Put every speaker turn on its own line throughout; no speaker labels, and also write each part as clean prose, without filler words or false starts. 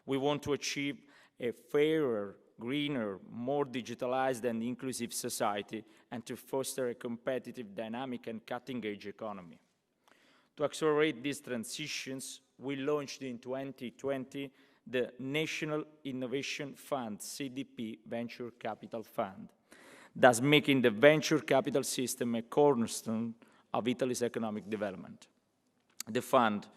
We want to achieve a fairer, greener, more digitalized and inclusive society, and to foster a competitive, dynamic and cutting-edge economy. To accelerate these transitions, we launched in 2020 the National Innovation Fund, CDP Venture Capital Fund, thus making the venture capital system a cornerstone of Italy's economic development. The fund,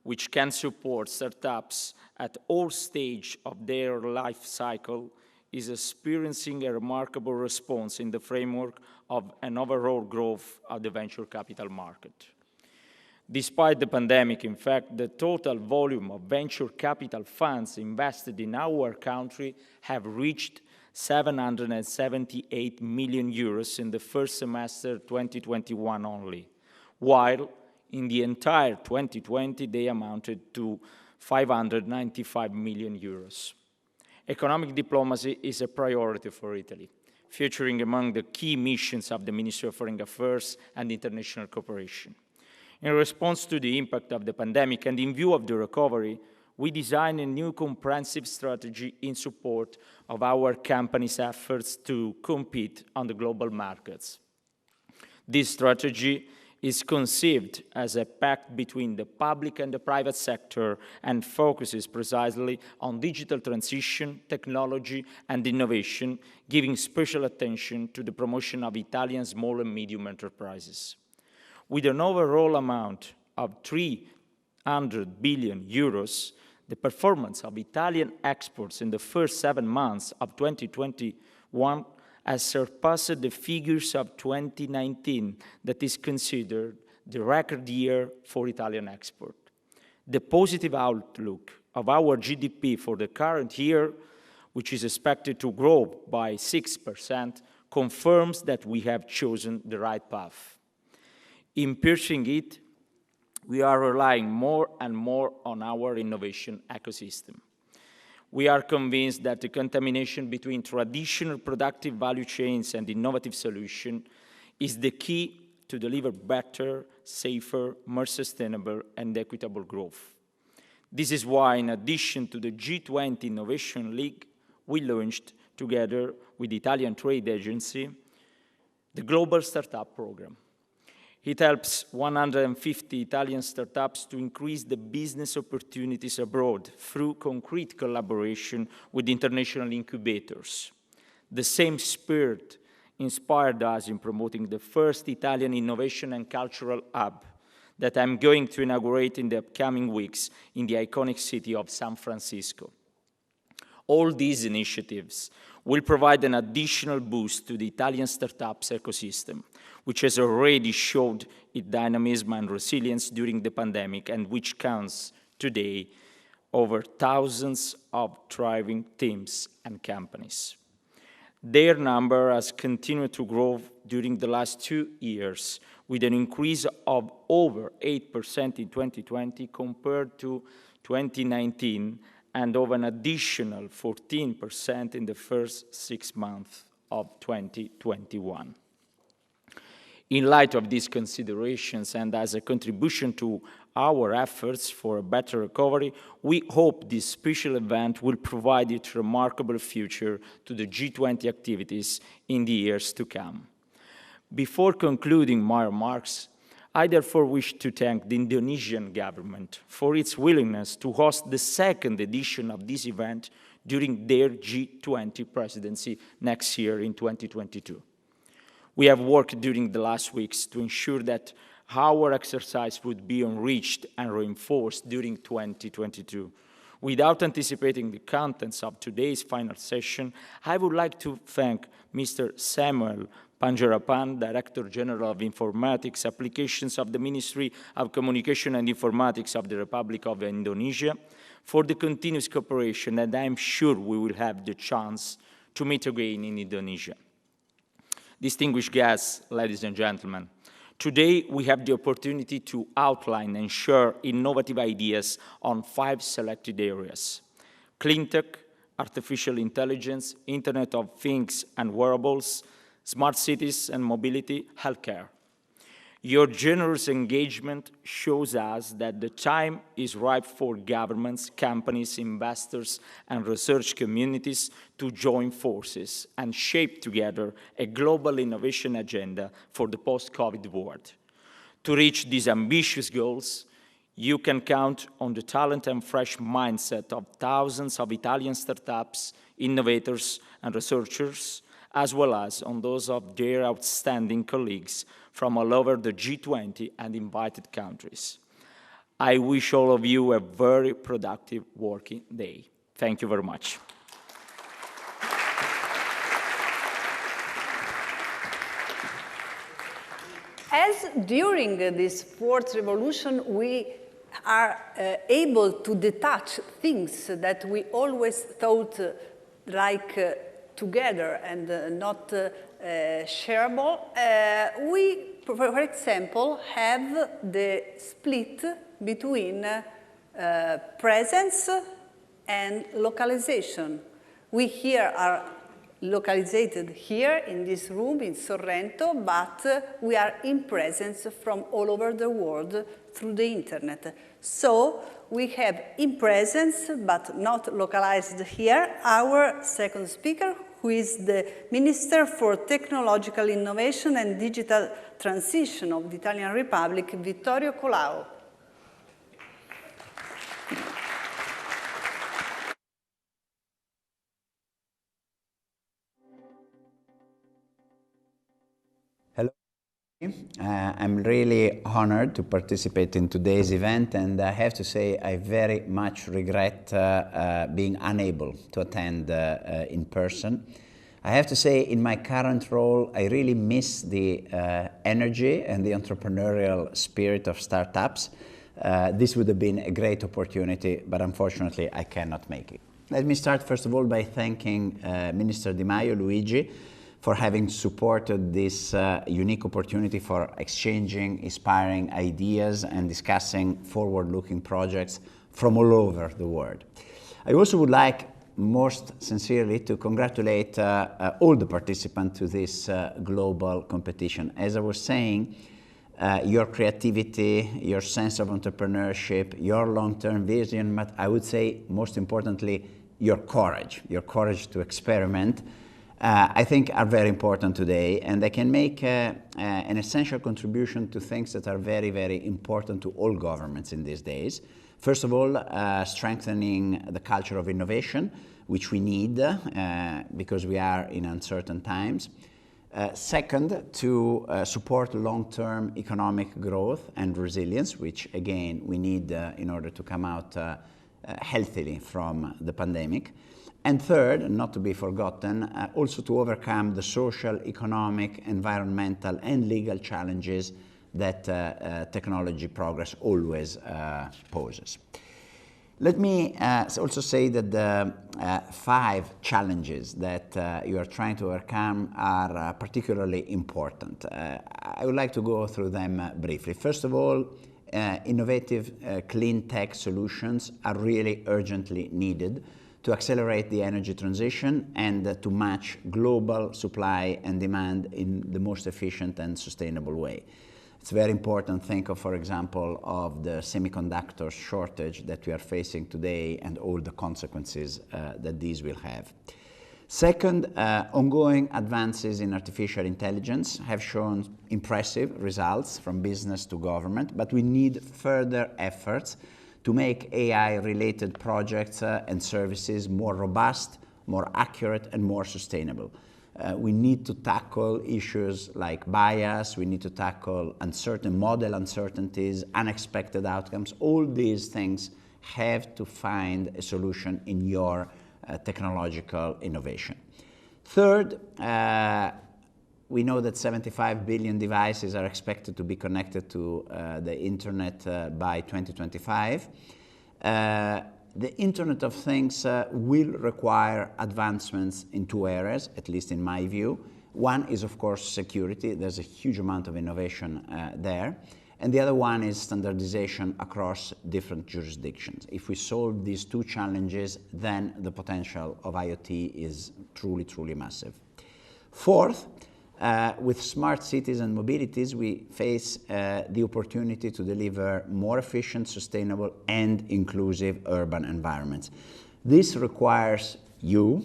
which can support startups at all stages of their life cycle, is experiencing a remarkable response in the framework of an overall growth of the venture capital market. Despite the pandemic, in fact, the total volume of venture capital funds invested in our country have reached 778 million euros in the first semester 2021 only, while in the entire 2020 they amounted to 595 million euros. Economic diplomacy is a priority for Italy, featuring among the key missions of the Ministry of Foreign Affairs and International Cooperation. In response to the impact of the pandemic and in view of the recovery, we designed a new comprehensive strategy in support of our company's efforts to compete on the global markets. This strategy is conceived as a pact between the public and the private sector and focuses precisely on digital transition, technology, and innovation, giving special attention to the promotion of Italian small and medium enterprises. With an overall amount of 300 billion euros, the performance of Italian exports in the first 7 months of 2021 has surpassed the figures of 2019, that is considered the record year for Italian export. The positive outlook of our GDP for the current year, which is expected to grow by 6%, confirms that we have chosen the right path. In pursuing it, we are relying more and more on our innovation ecosystem. We are convinced that the contamination between traditional productive value chains and innovative solutions is the key to deliver better, safer, more sustainable and equitable growth. This is why, in addition to the G20 Innovation League, we launched, together with the Italian Trade Agency, the Global Startup Program. It helps 150 Italian startups to increase the business opportunities abroad through concrete collaboration with international incubators. The same spirit inspired us in promoting the first Italian Innovation and Cultural Hub that I'm going to inaugurate in the upcoming weeks in the iconic city of San Francisco. All these initiatives will provide an additional boost to the Italian startups ecosystem, which has already showed its dynamism and resilience during the pandemic and which counts today over thousands of thriving teams and companies. Their number has continued to grow during the last 2 years, with an increase of over 8% in 2020 compared to 2019, and over an additional 14% in the first 6 months of 2021. In light of these considerations and as a contribution to our efforts for a better recovery, we hope this special event will provide a remarkable future to the G20 activities in the years to come. Before concluding my remarks, I therefore wish to thank the Indonesian government for its willingness to host the second edition of this event during their G20 presidency next year in 2022. We have worked during the last weeks to ensure that our exercise would be enriched and reinforced during 2022. Without anticipating the contents of today's final session, I would like to thank Mr. Samuel Panjarapan, Director General of Informatics Applications of the Ministry of Communication and Informatics of the Republic of Indonesia, for the continuous cooperation, and I am sure we will have the chance to meet again in Indonesia. Distinguished guests, ladies and gentlemen, today we have the opportunity to outline and share innovative ideas on 5 selected areas: clean tech, artificial intelligence, Internet of Things and wearables, smart cities and mobility, healthcare. Your generous engagement shows us that the time is ripe for governments, companies, investors, and research communities to join forces and shape together a global innovation agenda for the post-COVID world. To reach these ambitious goals, you can count on the talent and fresh mindset of thousands of Italian startups, innovators, and researchers, as well as on those of their outstanding colleagues from all over the G20 and invited countries. I wish all of you a very productive working day. Thank you very much.
As during this fourth revolution, we are able to detach things that we always thought together and not shareable. We, for example, have the split between presence and localization. We here are localized here in this room in Sorrento, but we are in presence from all over the world through the internet. So we have in presence, but not localized here, our second speaker, who is the Minister for Technological Innovation and Digital Transition of the Italian Republic, Vittorio Colau.
Hello. I'm really honored to participate in today's event, and I have to say I very much regret being unable to attend in person. I have to say in my current role, I really miss the energy and the entrepreneurial spirit of startups. This would have been a great opportunity, but unfortunately I cannot make it. Let me start first of all by thanking Minister Di Maio, Luigi, for having supported this unique opportunity for exchanging inspiring ideas and discussing forward-looking projects from all over the world. I also would like most sincerely to congratulate all the participants to this global competition. As I was saying, your creativity, your sense of entrepreneurship, your long-term vision, but I would say most importantly, your courage to experiment, I think are very important today, and they can make an essential contribution to things that are very, very important to all governments in these days. First of all, strengthening the culture of innovation, which we need because we are in uncertain times. Second, to support long-term economic growth and resilience, which again we need in order to come out healthily from the pandemic. And third, not to be forgotten, also to overcome the social, economic, environmental, and legal challenges that technology progress always poses. Let me also say that the 5 challenges that you are trying to overcome are particularly important. I would like to go through them briefly. First of all, innovative clean tech solutions are really urgently needed to accelerate the energy transition and to match global supply and demand in the most efficient and sustainable way. It's very important. Think of, for example, of the semiconductor shortage that we are facing today and all the consequences that these will have. Second, ongoing advances in artificial intelligence have shown impressive results from business to government, but we need further efforts to make AI-related projects and services more robust, more accurate, and more sustainable. We need to tackle issues like bias, we need to tackle model uncertainties, unexpected outcomes. All these things have to find a solution in your technological innovation. Third, we know that 75 billion devices are expected to be connected to the internet by 2025. The Internet of Things will require advancements in 2 areas, at least in my view. One is, of course, security. There's a huge amount of innovation there. And the other one is standardization across different jurisdictions. If we solve these 2 challenges, then the potential of IoT is truly, truly massive. Fourth, With smart cities and mobilities, we face the opportunity to deliver more efficient, sustainable, and inclusive urban environments. This requires you,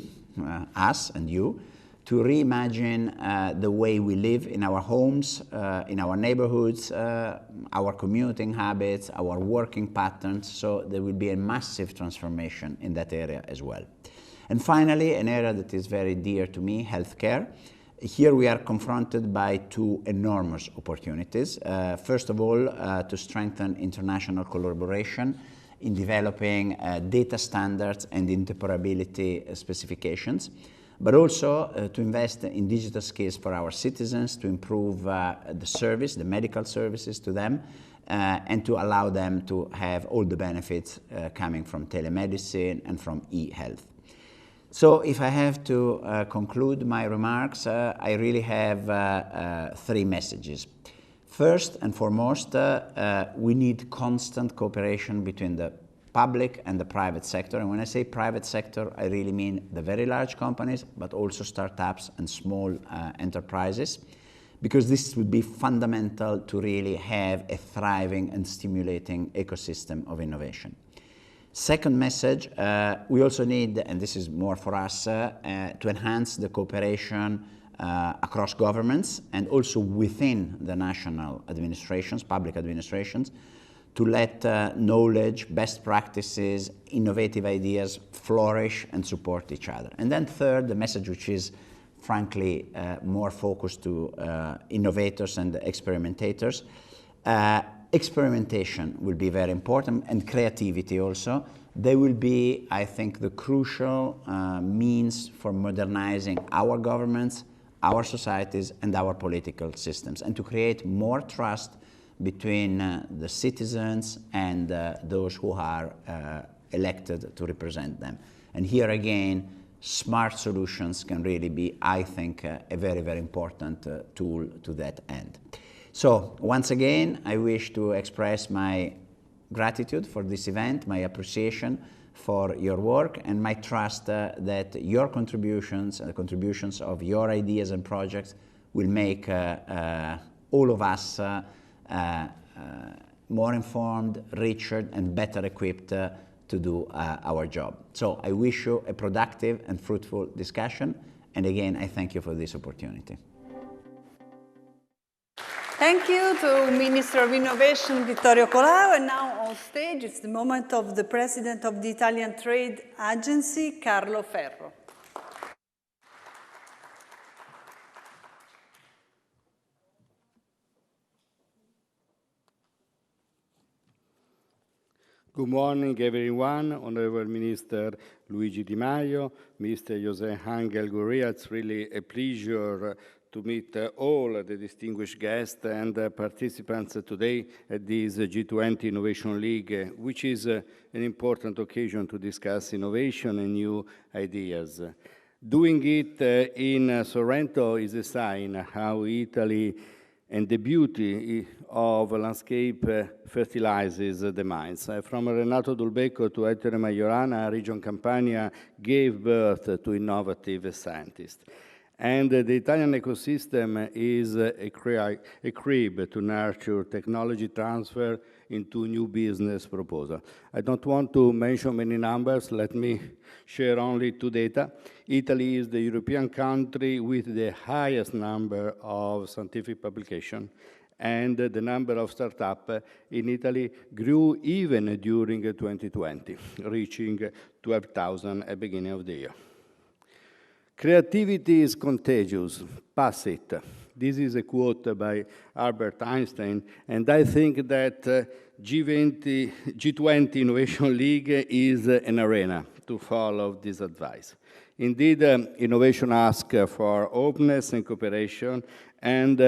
us and you, to reimagine the way we live in our homes, in our neighborhoods, our commuting habits, our working patterns. So there will be a massive transformation in that area as well. And finally, an area that is very dear to me, healthcare. Here we are confronted by two enormous opportunities. First of all, to strengthen international collaboration in developing data standards and interoperability specifications, but also to invest in digital skills for our citizens, to improve the service, the medical services to them, and to allow them to have all the benefits coming from telemedicine and from e-health. So if I have to conclude my remarks, I really have three messages. First and foremost, we need constant cooperation between the public and the private sector. And when I say private sector, I really mean the very large companies, but also startups and small enterprises, because this would be fundamental to really have a thriving and stimulating ecosystem of innovation. Second message, we also need, and this is more for us, to enhance the cooperation across governments and also within the national administrations, public administrations, to let knowledge, best practices, innovative ideas flourish and support each other. And then third, the message which is frankly more focused to innovators and experimentators. Experimentation will be very important, and creativity also. They will be, I think, the crucial means for modernizing our governments, our societies, and our political systems, and to create more trust between the citizens and those who are elected to represent them. And here again, smart solutions can really be, I think, a very, very important tool to that end. So once again, I wish to express my gratitude for this event, my appreciation for your work, and my trust that your contributions and the contributions of your ideas and projects will make all of us more informed, richer, and better equipped to do our job. So I wish you a productive and fruitful discussion, and again, I thank you for this opportunity.
Thank you to Minister of Innovation Vittorio Colao. And now on stage, it's the moment of the President of the Italian Trade Agency, Carlo Ferro.
Good morning, everyone. Honorable Minister Luigi Di Maio, Mr. José Ángel Gurria, it's really a pleasure to meet all the distinguished guests and participants today at this G20 Innovation League, which is an important occasion to discuss innovation and new ideas. Doing it in Sorrento is a sign how Italy and the beauty of landscape fertilizes the minds. From Renato Dulbecco to Ettore Majorana, Region Campania gave birth to innovative scientists. And the Italian ecosystem is a crib to nurture technology transfer into new business proposal. I don't want to mention many numbers. Let me share only two data. Italy is the European country with the highest number of scientific publications, and the number of startups in Italy grew even during 2020, reaching 12,000 at the beginning of the year. Creativity is contagious. Pass it. This is a quote by Albert Einstein, and I think that G20 Innovation League is an arena to follow this advice. Indeed, innovation asks for openness and cooperation, and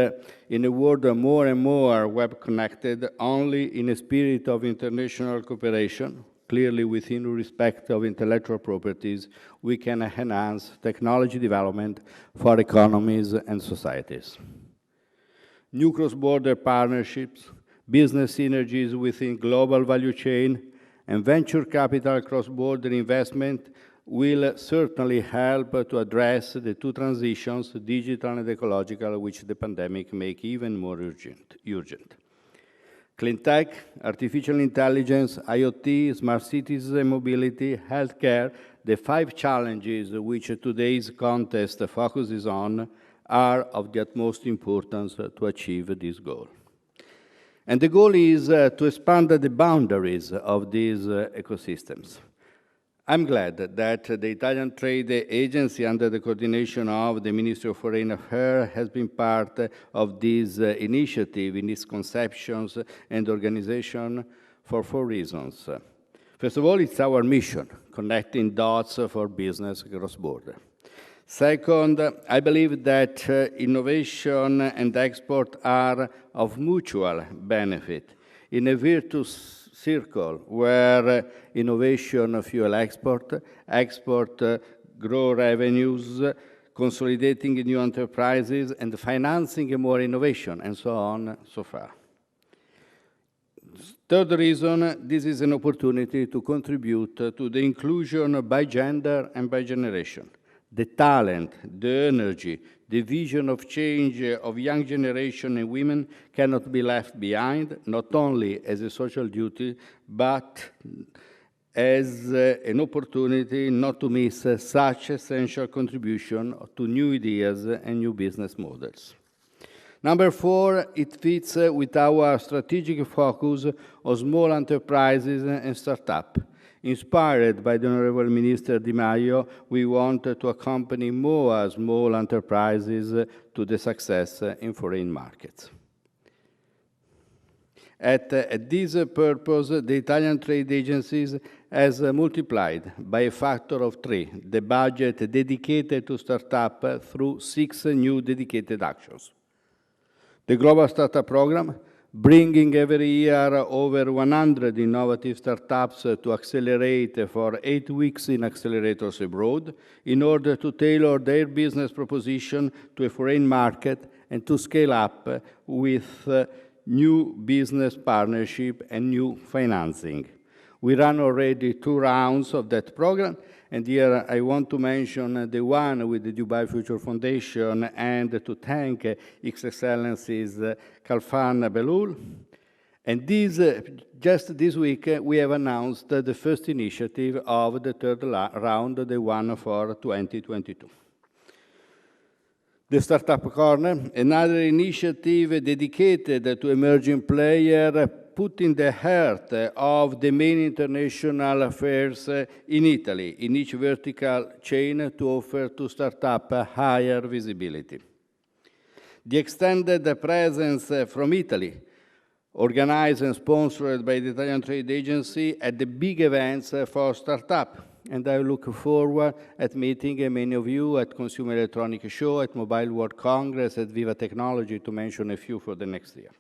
in a world more and more web-connected, only in a spirit of international cooperation, clearly within respect of intellectual properties, we can enhance technology development for economies and societies. New cross-border partnerships, business synergies within global value chain, and venture capital cross-border investment will certainly help to address the two transitions, digital and ecological, which the pandemic make even more urgent. Clean tech, artificial intelligence, IoT, smart cities and mobility, healthcare, the 5 challenges which today's contest focuses on are of the utmost importance to achieve this goal. And the goal is to expand the boundaries of these ecosystems. I'm glad that the Italian Trade Agency, under the coordination of the Ministry of Foreign Affairs, has been part of this initiative in its conceptions and organization for 4 reasons. First of all, it's our mission, connecting dots for business cross-border. Second, I believe that innovation and export are of mutual benefit in a virtuous circle where innovation fuel export, export grow revenues, consolidating new enterprises, and financing more innovation, and so on, so far. Third reason, this is an opportunity to contribute to the inclusion by gender and by generation. The talent, the energy, the vision of change of young generation and women cannot be left behind, not only as a social duty, but as an opportunity not to miss such essential contribution to new ideas and new business models. Number 4, it fits with our strategic focus on small enterprises and startups. Inspired by the Honorable Minister Di Maio, we want to accompany more small enterprises to the success in foreign markets. At this purpose, the Italian trade agencies has multiplied by a factor of 3 the budget dedicated to startup through 6 new dedicated actions. The Global Startup Program, bringing every year over 100 innovative startups to accelerate for 8 weeks in accelerators abroad in order to tailor their business proposition to a foreign market and to scale up with new business partnership and new financing. We ran already 2 rounds of that program, and here I want to mention the one with the Dubai Future Foundation and to thank His Excellencies Khalfan Belul. And just this week, we have announced the first initiative of the 3rd round, the one for 2022. The Startup Corner, another initiative dedicated to emerging players, put in the heart of the main international affairs in Italy, in each vertical chain to offer to startup higher visibility. The extended presence from Italy, organized and sponsored by the Italian Trade Agency at the big events for startup. And I look forward at meeting many of you at Consumer Electronics Show, at Mobile World Congress, at Viva Technology, to mention a few for the next year.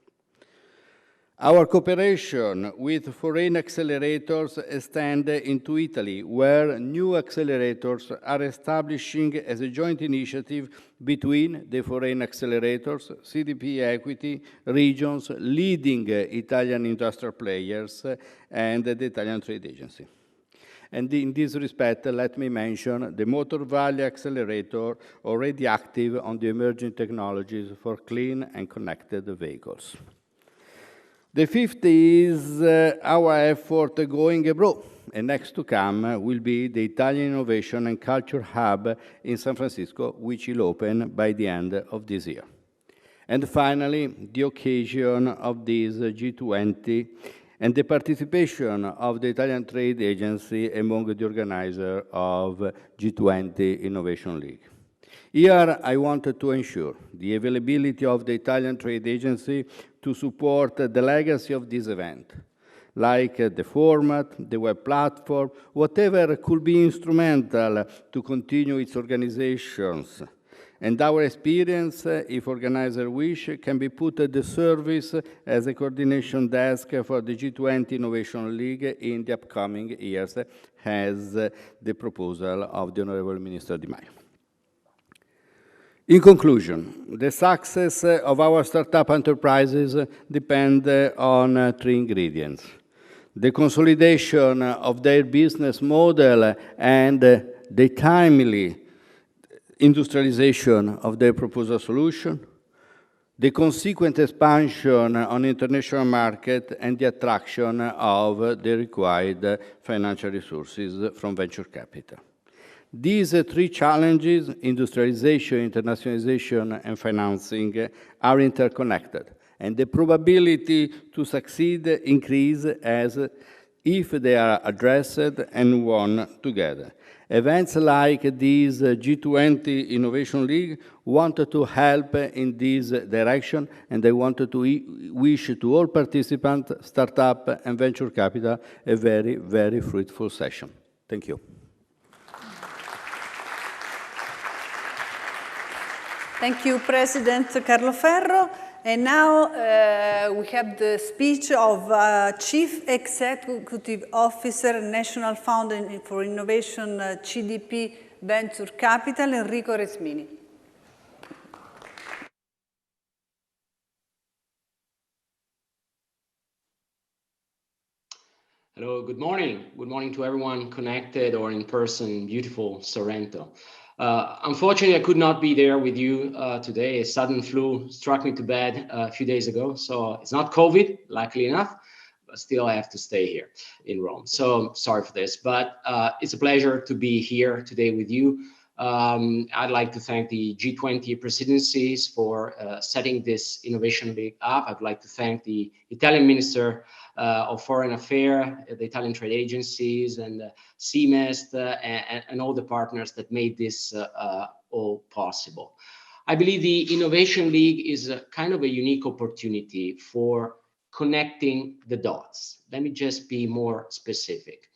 Our cooperation with foreign accelerators extends into Italy, where new accelerators are establishing as a joint initiative between the foreign accelerators, CDP Equity, regions, leading Italian industrial players, and the Italian Trade Agency. And in this respect, let me mention the Motor Valley Accelerator, already active on the emerging technologies for clean and connected vehicles. The 5th is our effort going abroad, and next to come will be the Italian Innovation and Culture Hub in San Francisco, which will open by the end of this year. And finally, the occasion of this G20 and the participation of the Italian Trade Agency among the organizers of G20 Innovation League. Here, I wanted to ensure the availability of the Italian Trade Agency to support the legacy of this event, like the format, the web platform, whatever could be instrumental to continue its organizations. And our experience, if organizers wish, can be put at the service as a coordination desk for the G20 Innovation League in the upcoming years, as the proposal of the Honorable Minister Di Maio. In conclusion, the success of our startup enterprises depends on 3 ingredients: the consolidation of their business model and the timely industrialization of their proposal solution, the consequent expansion on the international market, and the attraction of the required financial resources from venture capital. These three challenges, industrialization, internationalization, and financing, are interconnected, and the probability to succeed increase as if they are addressed and won together. Events like this G20 Innovation League wanted to help in this direction, and I wanted to wish to all participants, startup and venture capital, a very, very fruitful session. Thank you.
Thank you, President Carlo Ferro. And now we have the speech of Chief Executive Officer, National Fund for Innovation, CDP Venture Capital, Enrico Resmini.
Hello, good morning. Good morning to everyone connected or in person in beautiful Sorrento. Unfortunately, I could not be there with you today. A sudden flu struck me to bed a few days ago. So it's not COVID, luckily enough, but still I have to stay here in Rome. So sorry for this, but it's a pleasure to be here today with you. I'd like to thank the G20 presidencies for setting this Innovation League up. I'd like to thank the Italian Minister of Foreign Affairs, the Italian trade agencies, and CMEST, and all the partners that made this all possible. I believe the Innovation League is a kind of a unique opportunity for connecting the dots. Let me just be more specific.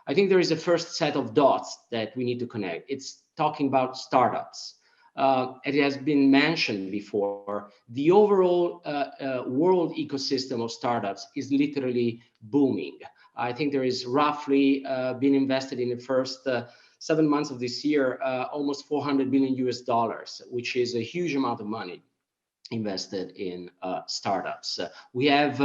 I think there is a first set of dots that we need to connect. It's talking about startups. It has been mentioned before, the overall world ecosystem of startups is literally booming. I think there is roughly been invested in the first 7 months of this year, almost $400 billion US, which is a huge amount of money invested in startups. We have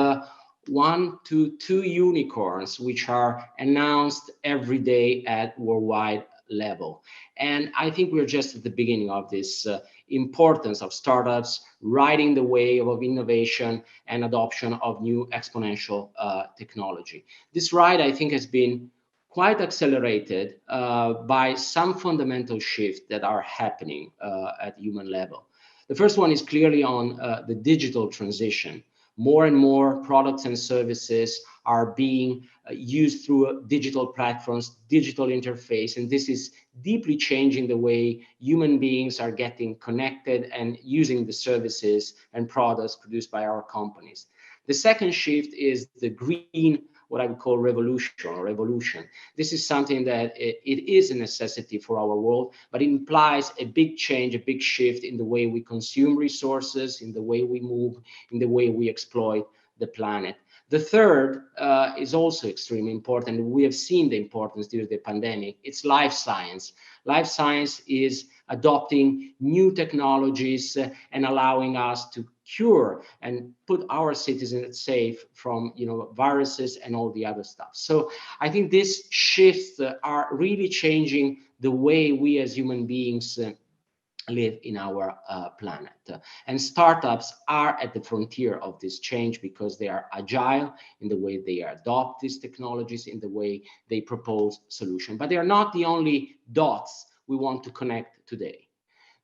1 to 2 unicorns, which are announced every day at worldwide level. And I think we're just at the beginning of this importance of startups riding the wave of innovation and adoption of new exponential technology. This ride, I think, has been quite accelerated by some fundamental shifts that are happening at human level. The first one is clearly on the digital transition. More and more products and services are being used through digital platforms, digital interface, and this is deeply changing the way human beings are getting connected and using the services and products produced by our companies. The second shift is the green, what I would call revolution. This is something that it is a necessity for our world, but it implies a big change, a big shift in the way we consume resources, in the way we move, in the way we exploit the planet. The third is also extremely important. We have seen the importance during the pandemic. It's life science. Life science is adopting new technologies and allowing us to cure and put our citizens safe from viruses and all the other stuff. So I think these shifts are really changing the way we as human beings live in our planet. And startups are at the frontier of this change because they are agile in the way they adopt these technologies, in the way they propose solutions. But they are not the only dots we want to connect today.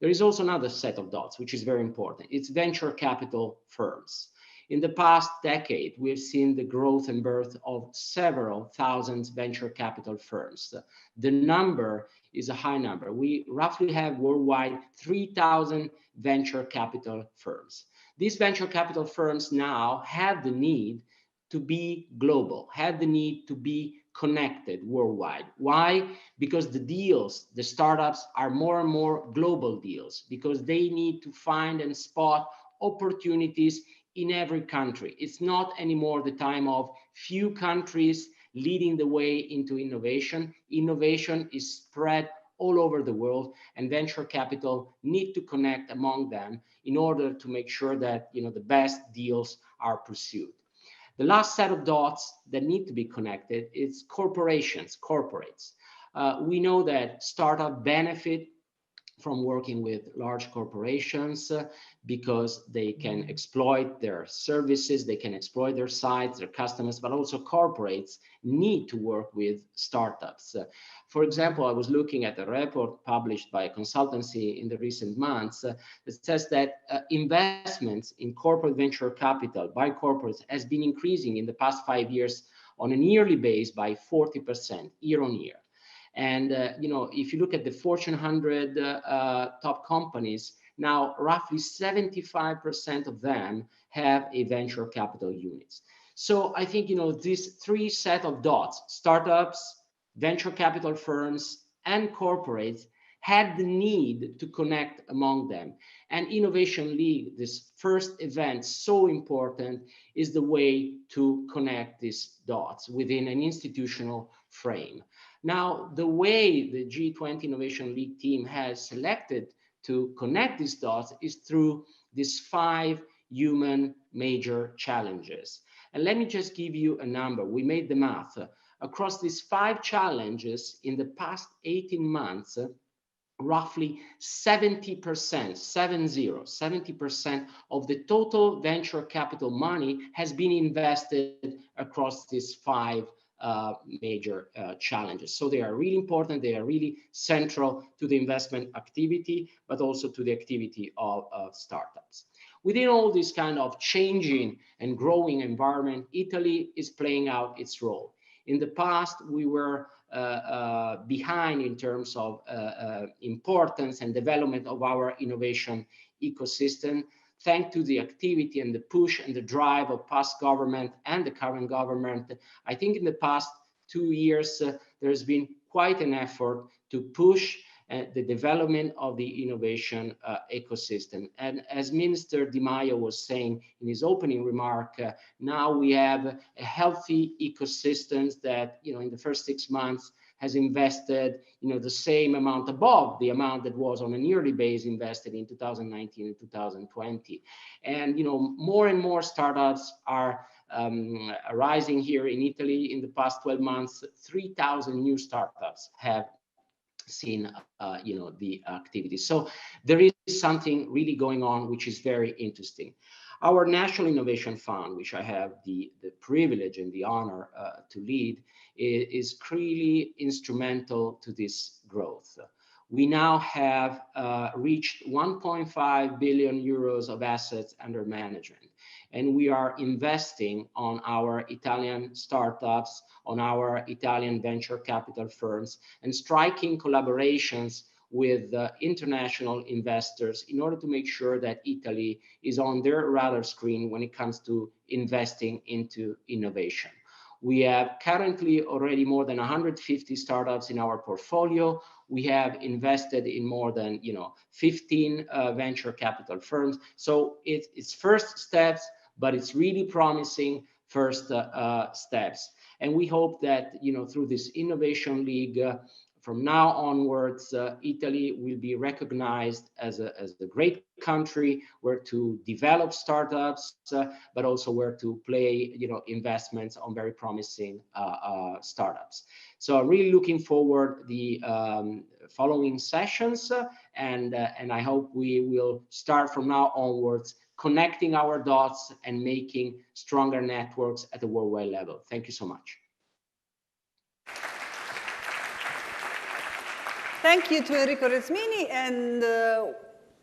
There is also another set of dots, which is very important. It's venture capital firms. In the past decade, we have seen the growth and birth of several thousand venture capital firms. The number is a high number. We roughly have worldwide 3,000 venture capital firms. These venture capital firms now have the need to be global, have the need to be connected worldwide. Why? Because the deals, the startups are more and more global deals because they need to find and spot opportunities in every country. It's not anymore the time of few countries leading the way into innovation. Innovation is spread all over the world, and venture capital need to connect among them in order to make sure that the best deals are pursued. The last set of dots that need to be connected is corporates. We know that startups benefit from working with large corporations because they can exploit their services, they can exploit their sites, their customers, but also corporates need to work with startups. For example, I was looking at a report published by a consultancy in the recent months that says that investments in corporate venture capital by corporates has been increasing in the past 5 years on a yearly basis by 40% year on year. And if you look at the Fortune 100 top companies, now roughly 75% of them have a venture capital unit. So I think these three set of dots, startups, venture capital firms, and corporates, had the need to connect among them. And Innovation League, this first event, so important, is the way to connect these dots within an institutional frame. Now, the way the G20 Innovation League team has selected to connect these dots is through these 5 human major challenges. And let me just give you a number. We made the math. Across these 5 challenges in the past 18 months, roughly 70% of the total venture capital money has been invested across these 5 major challenges. So they are really important. They are really central to the investment activity, but also to the activity of startups. Within all this kind of changing and growing environment, Italy is playing out its role. In the past, we were behind in terms of importance and development of our innovation ecosystem. Thanks to the activity and the push and the drive of past government and the current government, I think in the past 2 years, there's been quite an effort to push the development of the innovation ecosystem. And as Minister Di Maio was saying in his opening remark, now we have a healthy ecosystem that, in the first 6 months has invested, the same amount above the amount that was on a yearly basis invested in 2019 and 2020. And, more and more startups are arising here in Italy. In the past 12 months, 3,000 new startups have seen the activity. So there is something really going on, which is very interesting. Our National Innovation Fund, which I have the privilege and the honor to lead, is really instrumental to this growth. We now have reached 1.5 billion euros of assets under management, and we are investing on our Italian startups, on our Italian venture capital firms, and striking collaborations with international investors in order to make sure that Italy is on their radar screen when it comes to investing into innovation. We have currently already more than 150 startups in our portfolio. We have invested in more than 15 venture capital firms. So it's first steps, but it's really promising first steps. And we hope that through this Innovation League, from now onwards, Italy will be recognized as a great country where to develop startups, but also where to play investments on very promising startups. So I'm really looking forward the following sessions, and I hope we will start from now onwards connecting our dots and making stronger networks at the worldwide level. Thank you so much.
Thank you to Enrico Resmini. And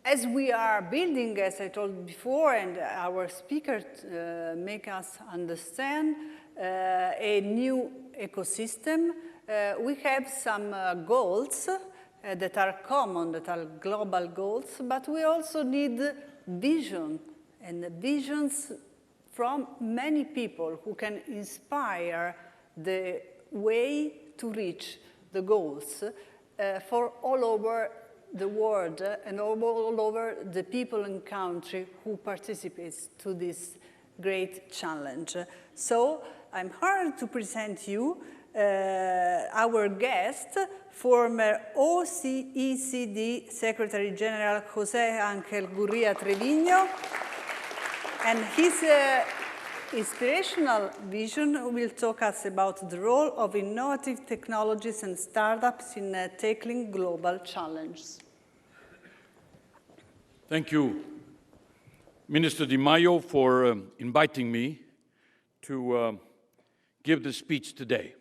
as we are building, as I told before, and our speakers make us understand a new ecosystem, we have some goals that are common, that are global goals, but we also need vision, and visions from many people who can inspire the way to reach the goals for all over the world and all over the people and country who participates to this great challenge. So I'm honored to present you our guest, former OECD Secretary General José Ángel Gurría Treviño, and his inspirational vision will talk us about the role of innovative technologies and startups in tackling global challenges.
Thank you, Minister Di Maio, for inviting me to give the speech today.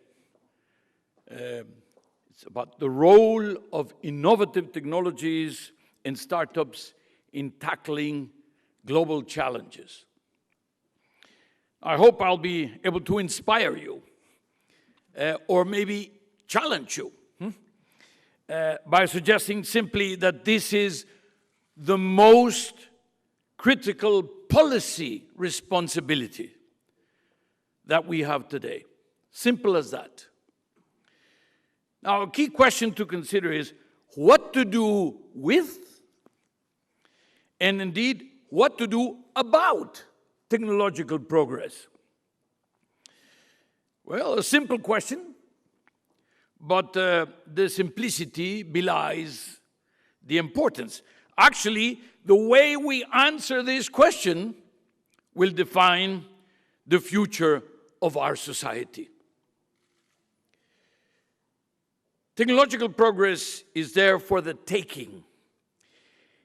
It's about the role of innovative technologies and startups in tackling global challenges. I hope I'll be able to inspire you or maybe challenge you by suggesting simply that this is the most critical policy responsibility that we have today. Simple as that. Now, a key question to consider is what to do with, and indeed, what to do about technological progress. Well, a simple question, but the simplicity belies the importance. Actually, the way we answer this question will define the future of our society. Technological progress is there for the taking,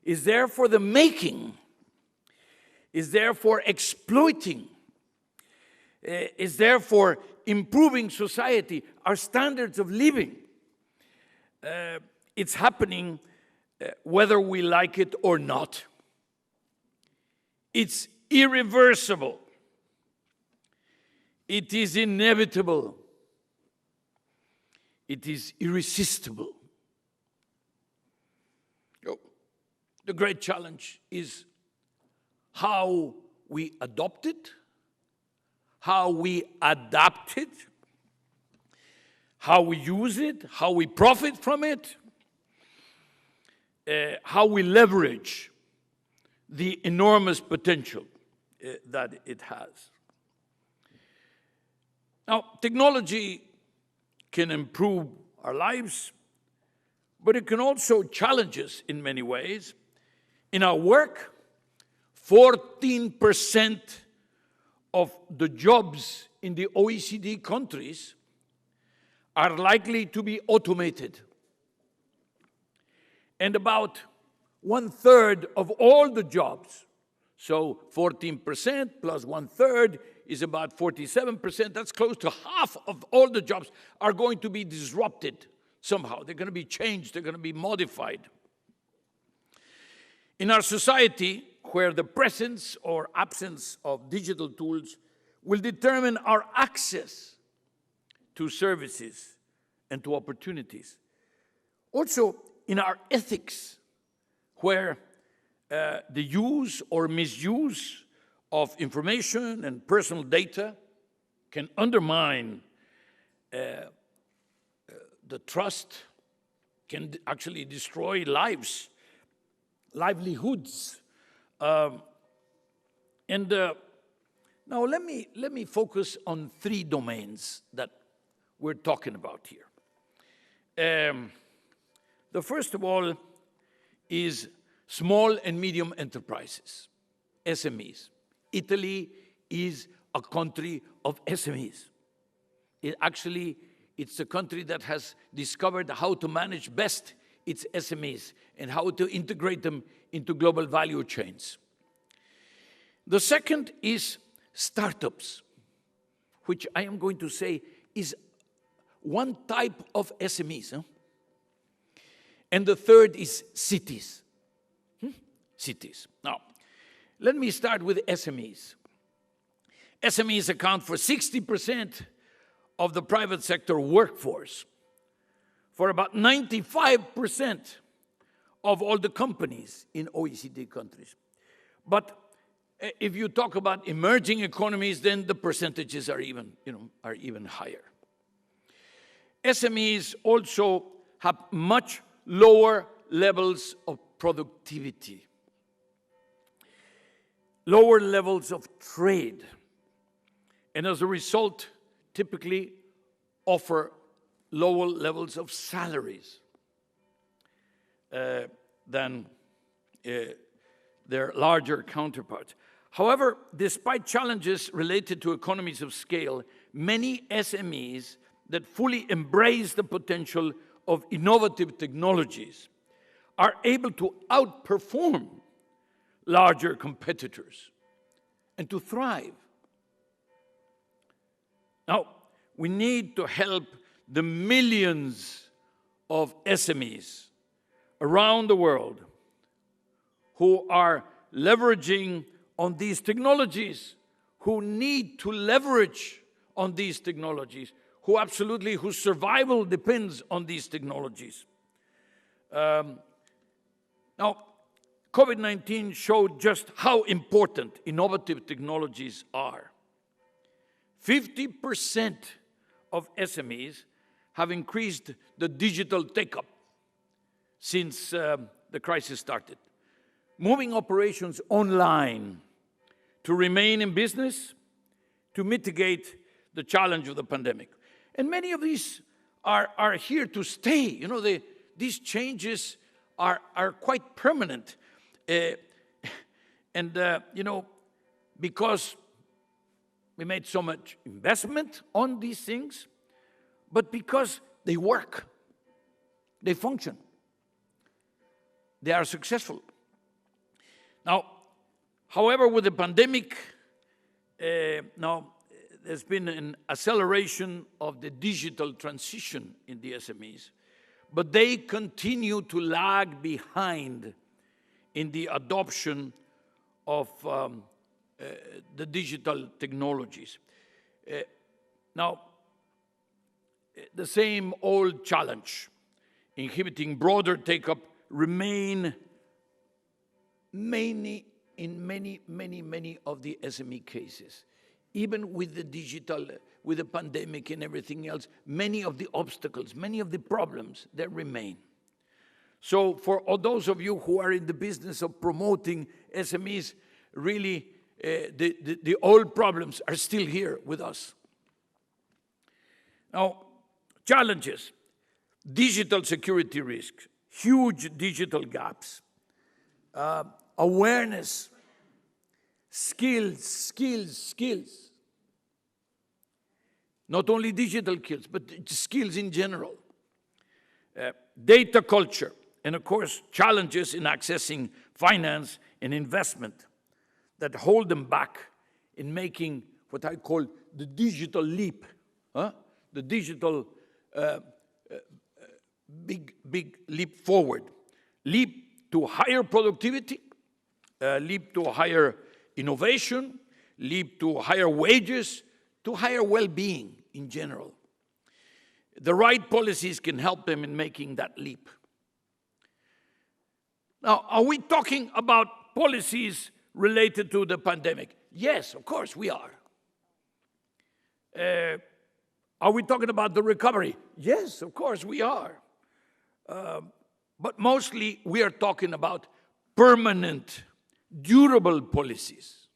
is there for the making, is there for exploiting, is there for improving society, our standards of living. It's happening whether we like it or not. It's irreversible. It is inevitable. It is irresistible. The great challenge is how we adopt it, how we adapt it, how we use it, how we profit from it, how we leverage the enormous potential that it has. Now, technology can improve our lives, but it can also challenge us in many ways. In our work, 14% of the jobs in the OECD countries are likely to be automated. And about 1/3 of all the jobs, so 14% plus 1/3 is about 47%. That's close to half of all the jobs are going to be disrupted somehow. They're going to be changed. They're going to be modified. In our society, where the presence or absence of digital tools will determine our access to services and to opportunities. Also, in our ethics, where the use or misuse of information and personal data can undermine the trust, can actually destroy lives, livelihoods. Now let me focus on 3 domains that we're talking about here. The first of all is small and medium enterprises, SMEs. Italy is a country of SMEs. It's a country that has discovered how to manage best its SMEs and how to integrate them into global value chains. The second is startups, which I am going to say is one type of SMEs. And the third is cities. Cities. Now, let me start with SMEs. SMEs account for 60% of the private sector workforce, for about 95% of all the companies in OECD countries. But if you talk about emerging economies, then the percentages are even higher. SMEs also have much lower levels of productivity, lower levels of trade, and as a result, typically offer lower levels of salaries than their larger counterparts. However, despite challenges related to economies of scale, many SMEs that fully embrace the potential of innovative technologies are able to outperform larger competitors and to thrive. Now, we need to help the millions of SMEs around the world who are leveraging on these technologies, who need to leverage on these technologies, whose survival depends on these technologies. Now, COVID-19 showed just how important innovative technologies are. 50% of SMEs have increased the digital take-up since the crisis started, moving operations online to remain in business, to mitigate the challenge of the pandemic. And many of these are here to stay. You know, these changes are quite permanent. You know, because we made so much investment on these things, but because they work, they function, they are successful. Now, however, with the pandemic, there's been an acceleration of the digital transition in the SMEs, but they continue to lag behind in the adoption of the digital technologies. Now, the same old challenge inhibiting broader take-up remain in many of the SME cases. Even with the digital, with the pandemic and everything else, many of the obstacles, many of the problems, they remain. So for all those of you who are in the business of promoting SMEs, really the old problems are still here with us. Now, challenges, digital security risks, huge digital gaps, awareness, skills. Not only digital skills, but skills in general. Data culture, and of course, challenges in accessing finance and investment that hold them back in making what I call the digital leap, the digital big leap forward. Leap to higher productivity, leap to higher innovation, leap to higher wages, to higher well-being in general. The right policies can help them in making that leap. Now, are we talking about policies related to the pandemic? Yes, of course we are. Are we talking about the recovery? Yes, of course we are. But mostly we are talking about permanent, durable policies,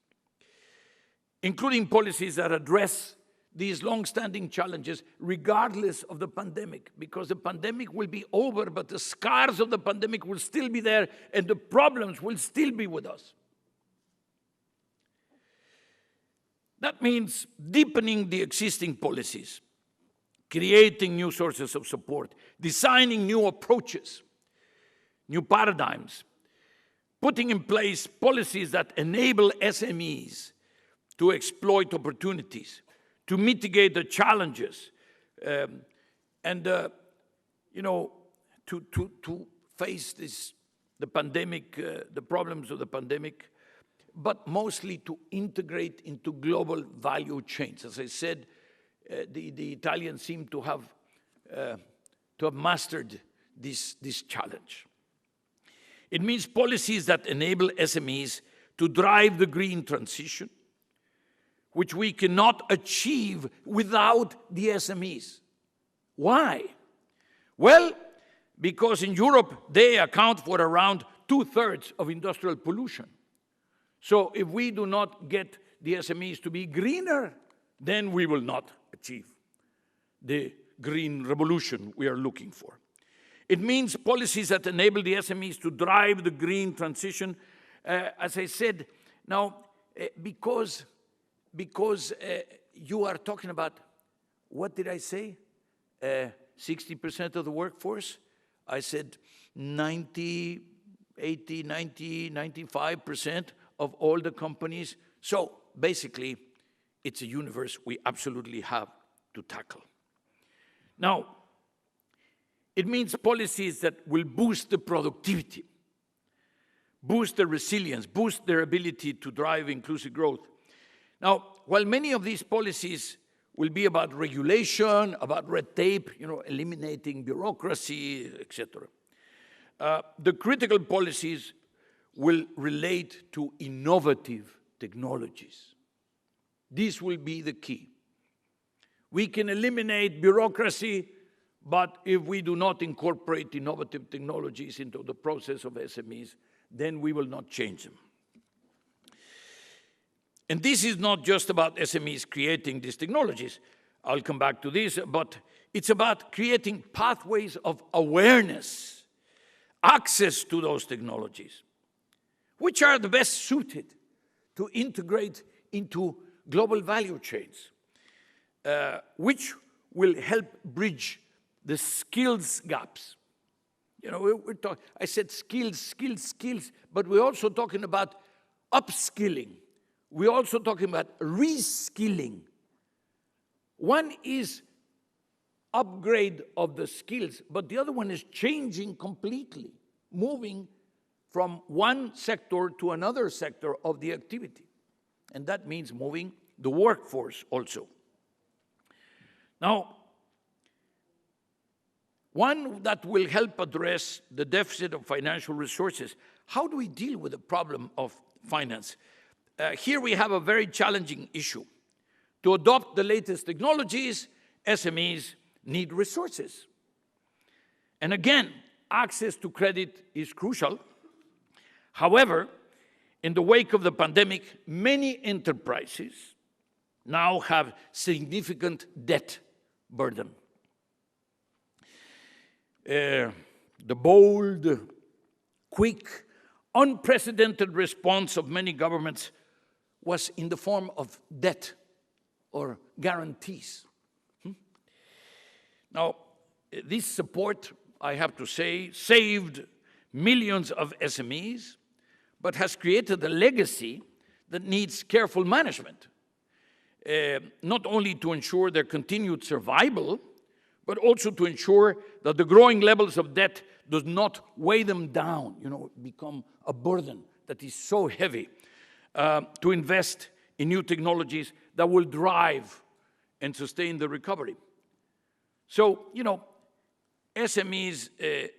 including policies that address these long-standing challenges regardless of the pandemic, because the pandemic will be over, but the scars of the pandemic will still be there and the problems will still be with us. That means deepening the existing policies, creating new sources of support, designing new approaches, new paradigms, putting in place policies that enable SMEs to exploit opportunities, to mitigate the challenges, and to face the pandemic, the problems of the pandemic, but mostly to integrate into global value chains. As I said, the Italians seem to have mastered this challenge. It means policies that enable SMEs to drive the green transition, which we cannot achieve without the SMEs. Why? Well, because in Europe, they account for around 2/3 of industrial pollution. So if we do not get the SMEs to be greener, then we will not achieve the green revolution we are looking for. It means policies that enable the SMEs to drive the green transition. As I said, now, because you are talking about, what did I say? 60% of the workforce? I said 90, 80, 90, 95% of all the companies. So basically, it's a universe we absolutely have to tackle. Now, it means policies that will boost the productivity, boost the resilience, boost their ability to drive inclusive growth. Now, while many of these policies will be about regulation, about red tape, eliminating bureaucracy, etc., the critical policies will relate to innovative technologies. This will be the key. We can eliminate bureaucracy, but if we do not incorporate innovative technologies into the process of SMEs, then we will not change them. And this is not just about SMEs creating these technologies. I'll come back to this, but it's about creating pathways of awareness, access to those technologies, which are the best suited to integrate into global value chains, which will help bridge the skills gaps. I said skills, but we're also talking about upskilling. We're also talking about reskilling. One is upgrade of the skills, but the other one is changing completely, moving from one sector to another sector of the activity. And that means moving the workforce also. Now, one that will help address the deficit of financial resources. How do we deal with the problem of finance? Here we have a very challenging issue. To adopt the latest technologies, SMEs need resources. And again, access to credit is crucial. However, in the wake of the pandemic, many enterprises now have significant debt burden. The bold, quick, unprecedented response of many governments was in the form of debt or guarantees. Now, this support, I have to say, saved millions of SMEs, but has created a legacy that needs careful management, not only to ensure their continued survival, but also to ensure that the growing levels of debt does not weigh them down, become a burden that is so heavy, to invest in new technologies that will drive and sustain the recovery. So, SMEs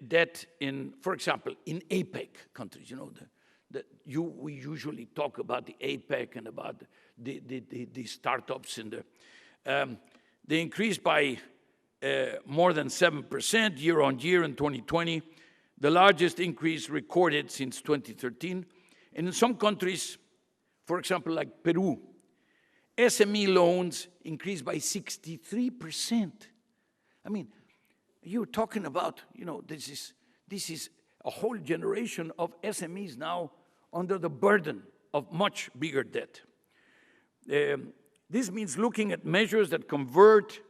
debt in, for example, in APEC countries, we usually talk about the APEC and about the startups and they increased by more than 7% year on year in 2020, the largest increase recorded since 2013. And in some countries, for example, like Peru, SME loans increased by 63%. I mean, you're talking about, this is a whole generation of SMEs now under the burden of much bigger debt. This means looking at measures that convert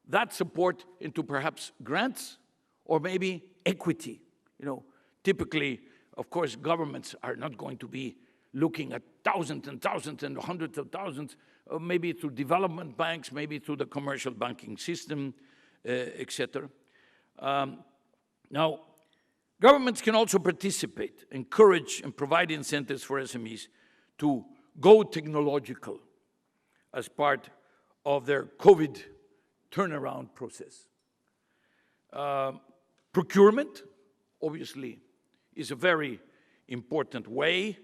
that support into perhaps grants or maybe equity. Typically, of course, governments are not going to be looking at thousands and thousands and hundreds of thousands, maybe through development banks, maybe through the commercial banking system, etc. Now, governments can also participate, encourage, and provide incentives for SMEs to go technological as part of their COVID turnaround process. Procurement, obviously, is a very important way.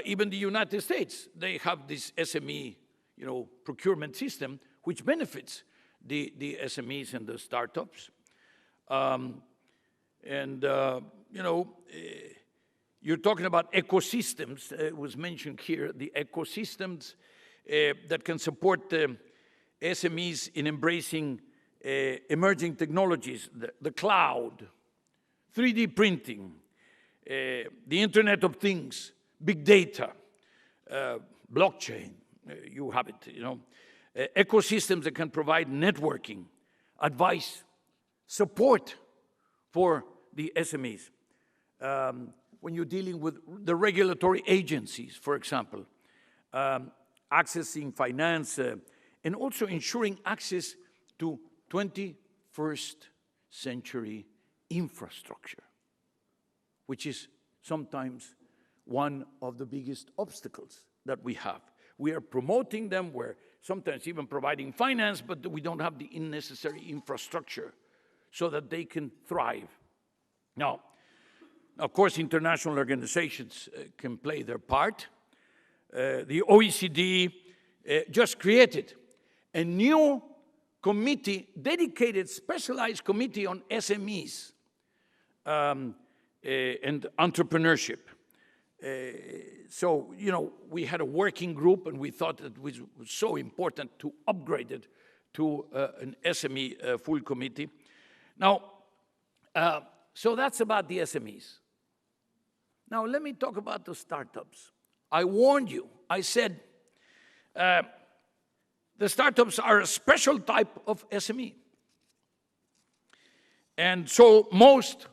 Even the United States, they have this SME, procurement system, which benefits the SMEs and the startups. You're talking about ecosystems. It was mentioned here, the ecosystems that can support SMEs in embracing emerging technologies, the cloud, 3D printing, the Internet of Things, big data, blockchain, you have it, you know. Ecosystems that can provide networking, advice, support for the SMEs. When you're dealing with the regulatory agencies, for example, accessing finance, and also ensuring access to 21st century infrastructure, which is sometimes one of the biggest obstacles that we have. We are promoting them, we're sometimes even providing finance, but we don't have the necessary infrastructure so that they can thrive. Now, of course, international organizations can play their part. The OECD just created a new committee, dedicated, specialized committee on SMEs and entrepreneurshp. So, you know, we had a working group and we thought it was so important to upgrade it to an SME full committee. Now, so that's about the SMEs. Now, let me talk about the startups. I warned you. I said the startups are a special type of SME. And so most,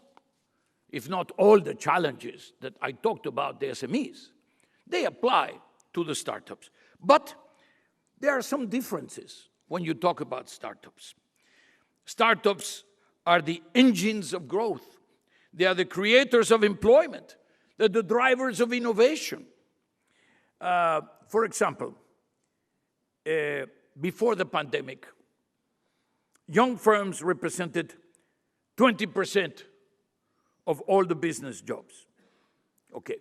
if not all the challenges that I talked about the SMEs, they apply to the startups. But there are some differences when you talk about startups. Startups are the engines of growth. They are the creators of employment. They're the drivers of innovation. For example, before the pandemic, young firms represented 20% of all the business jobs. Okay,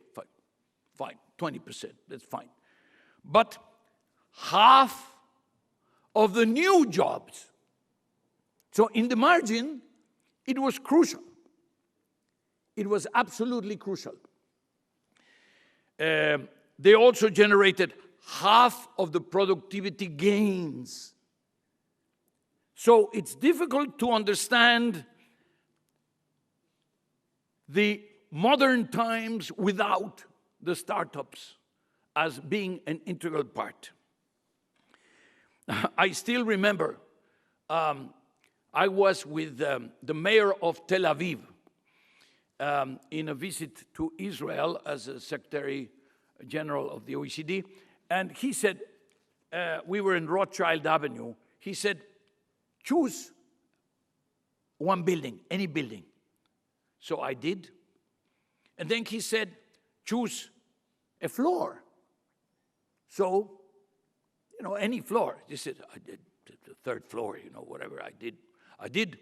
fine, 20%, that's fine. But half of the new jobs. So in the margin, it was crucial. It was absolutely crucial. They also generated half of the productivity gains. So it's difficult to understand the modern times without the startups as being an integral part. I still remember I was with the mayor of Tel Aviv in a visit to Israel as a Secretary General of the OECD, and he said, we were in Rothschild Avenue, he said, choose one building, any building. So I did. And then he said, choose a floor. So, you know, any floor. He said, I did the third floor, you know, whatever I did.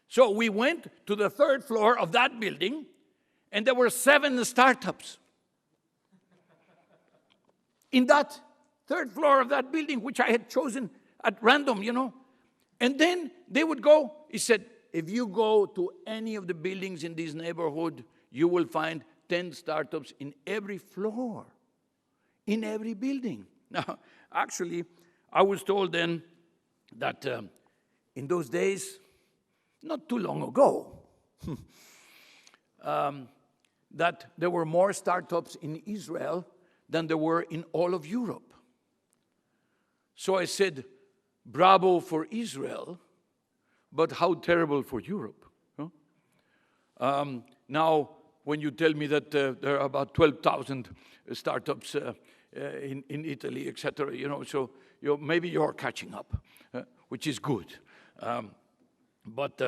So we went to the third floor of that building, and there were 7 startups in that third floor of that building, which I had chosen at random, you know. And then they would go, he said, if you go to any of the buildings in this neighborhood, you will find 10 startups in every floor, in every building. Now, actually, I was told then that in those days, not too long ago, that there were more startups in Israel than there were in all of Europe. So I said, bravo for Israel, but how terrible for Europe. Huh? Now, when you tell me that there are about 12,000 startups in Italy, etc., you know, so maybe you're catching up, which is good. But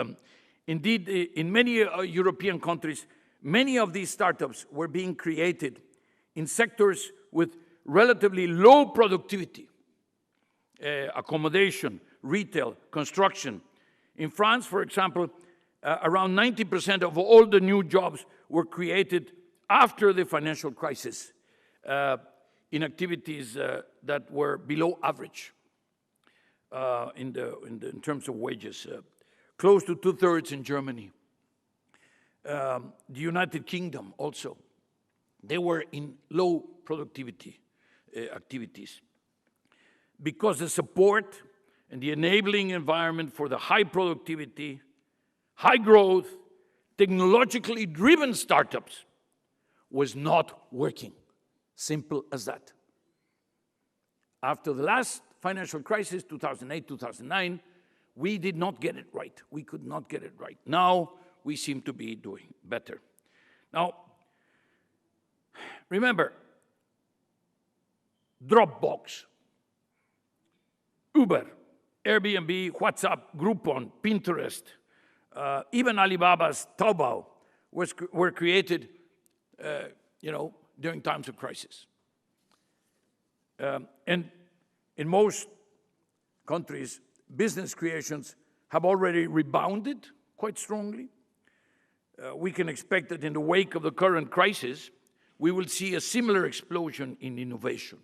indeed, in many European countries, many of these startups were being created in sectors with relatively low productivity, accommodation, retail, construction. In France, for example, around 90% of all the new jobs were created after the financial crisis in activities that were below average in terms of wages. Close to 2/3 in Germany. The United Kingdom also. They were in low productivity activities. Because the support and the enabling environment for the high productivity, high growth, technologically driven startups was not working. Simple as that. After the last financial crisis, 2008, 2009, we did not get it right. We could not get it right. Now, we seem to be doing better. Now, remember, Dropbox, Uber, Airbnb, WhatsApp, Groupon, Pinterest, even Alibaba's Taobao were created, during times of crisis. And in most countries, business creations have already rebounded quite strongly. We can expect that in the wake of the current crisis, we will see a similar explosion in innovation.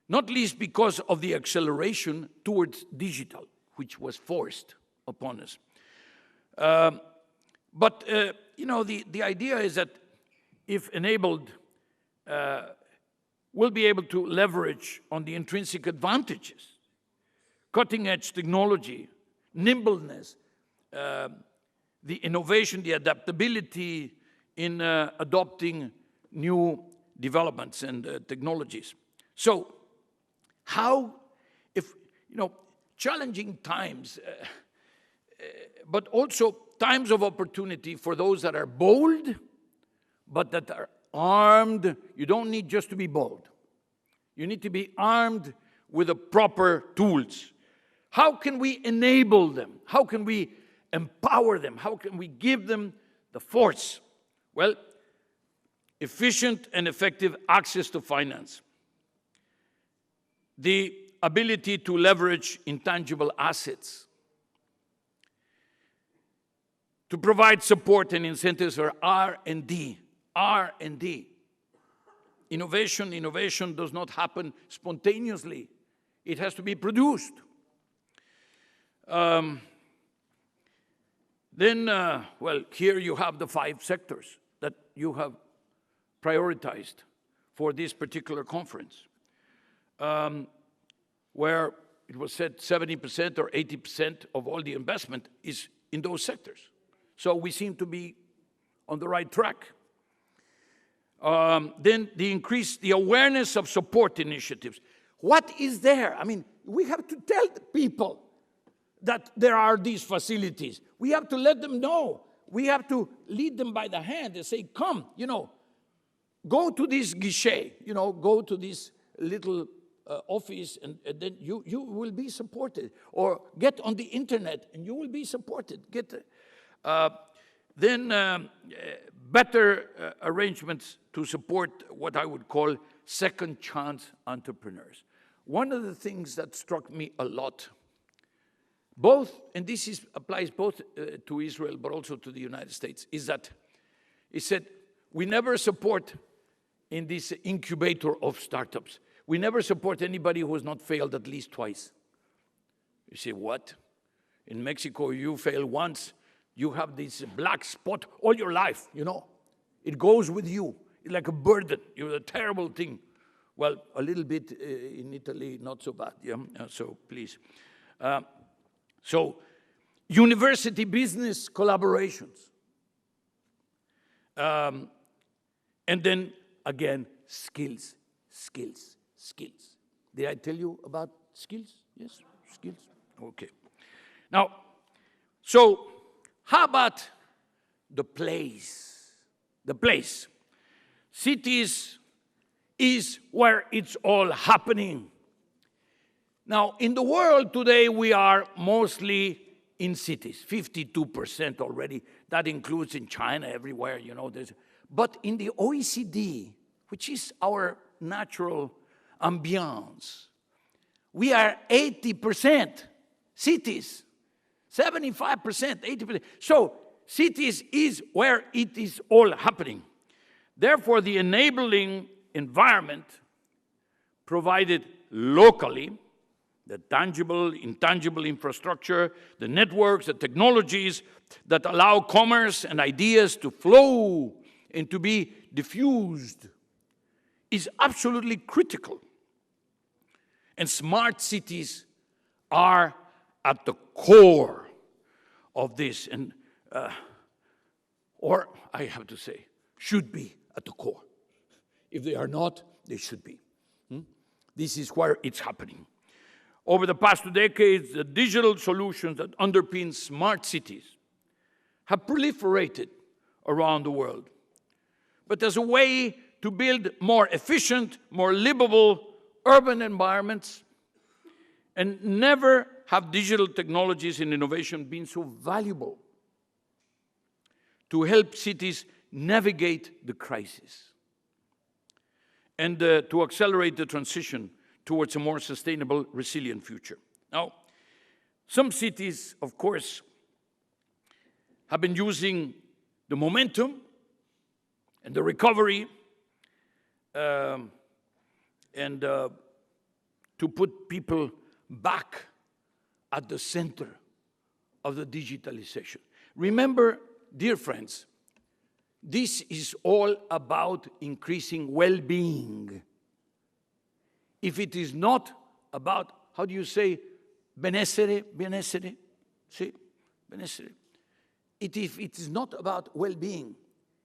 Not least because of the acceleration towards digital, which was forced upon us. But the idea is that if enabled, we'll be able to leverage on the intrinsic advantages, cutting-edge technology, nimbleness, the innovation, the adaptability in adopting new developments and technologies. So, how, if, challenging times, but also times of opportunity for those that are bold, but that are armed. You don't need just to be bold. You need to be armed with the proper tools. How can we enable them? How can we empower them? How can we give them the force? Well, efficient and effective access to finance. The ability to leverage intangible assets. To provide support and incentives for R&D. R&D. Innovation does not happen spontaneously. It has to be produced. Here you have the 5 sectors that you have prioritized for this particular conference, where it was said 70% or 80% of all the investment is in those sectors. So we seem to be on the right track. Then the awareness of support initiatives. What is there? I mean, we have to tell the people that there are these facilities. We have to let them know. We have to lead them by the hand and say, come, go to this guichet, go to this little office and then you will be supported. Or get on the internet and you will be supported. Better arrangements to support what I would call second chance entrepreneurs. One of the things that struck me a lot, and this applies both to Israel but also to the United States, is that he said, we never support in this incubator of startups, we never support anybody who has not failed at least twice. You say, what? In Mexico, you fail once, you have this black spot all your life, It goes with you, it's like a burden, you're a terrible thing. Well, a little bit in Italy, not so bad, so please. So, university business collaborations. And then, again, skills. Did I tell you about skills? Yes, skills. Okay. Now, so how about the place? The place. Cities is where it's all happening. Now, in the world today, we are mostly in cities, 52% already. That includes in China, everywhere, But in the OECD, which is our natural ambiance, we are 80% cities, 75%, 80%. So, cities is where it is all happening. Therefore, the enabling environment provided locally, the tangible, intangible infrastructure, the networks, the technologies that allow commerce and ideas to flow and to be diffused is absolutely critical. And smart cities are at the core of this, and or I have to say, should be at the core. If they are not, they should be. this is where it's happening. Over the past 2 decades, the digital solutions that underpin smart cities have proliferated around the world. But as a way to build more efficient, more livable urban environments, and never have digital technologies and innovation been so valuable to help cities navigate the crisis and to accelerate the transition towards a more sustainable, resilient future. Now, some cities, of course, have been using the momentum and the recovery to put people back at the center of the digitalization. Remember, dear friends, this is all about increasing well-being. If it is not about, how do you say, benessere, see, benessere. If it is not about well-being,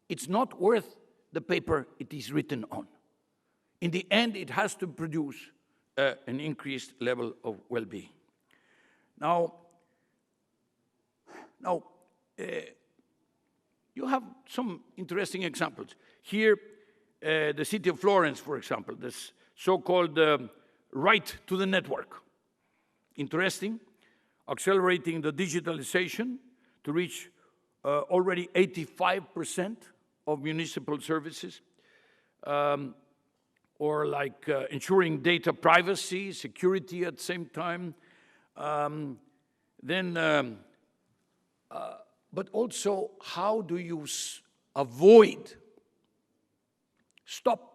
it's not worth the paper it is written on. In the end, it has to produce an increased level of well-being. Now, you have some interesting examples. Here, the city of Florence, for example, this so-called right to the network. Interesting, accelerating the digitalization to reach already 85% of municipal services, or like ensuring data privacy, security at the same time. But also, how do you stop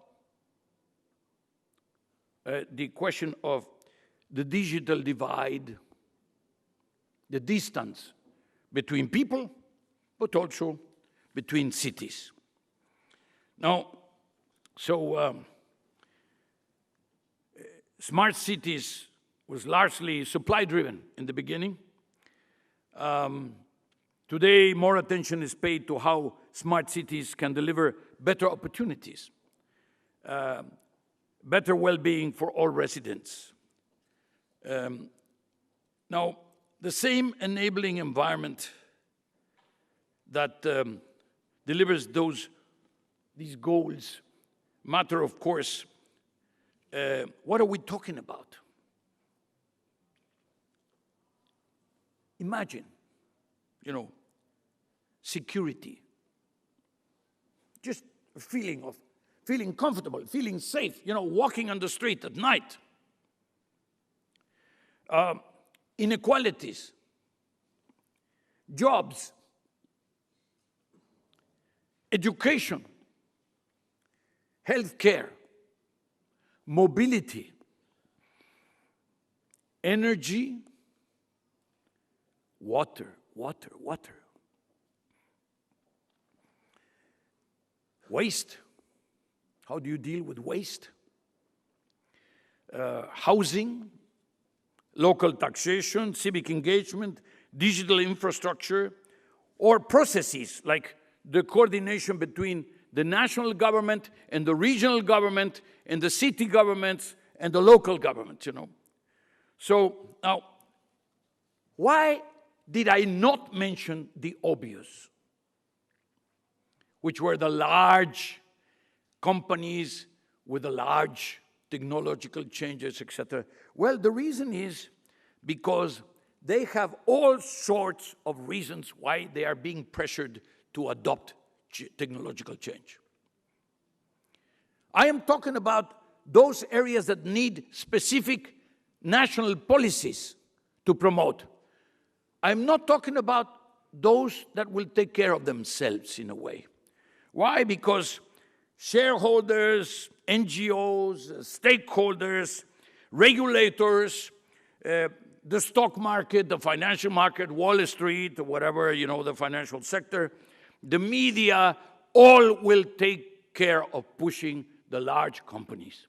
the question of the digital divide, the distance between people, but also between cities. Now, smart cities was largely supply-driven in the beginning. Today, more attention is paid to how smart cities can deliver better opportunities, better well-being for all residents. Now, the same enabling environment that delivers these goals matter, of course. What are we talking about? Imagine, security. Just a feeling of feeling comfortable, feeling safe, walking on the street at night. Inequalities, jobs, education, healthcare, mobility, energy, water. Waste. How do you deal with waste? Housing, local taxation, civic engagement, digital infrastructure, or processes like the coordination between the national government and the regional government and the city governments and the local government, So now, why did I not mention the obvious, which were the large companies with the large technological changes, etc.? Well, the reason is because they have all sorts of reasons why they are being pressured to adopt technological change. I am talking about those areas that need specific national policies to promote. I'm not talking about those that will take care of themselves in a way. Why? Because shareholders, NGOs, stakeholders, regulators, the stock market, the financial market, Wall Street, whatever, the financial sector, the media, all will take care of pushing the large companies.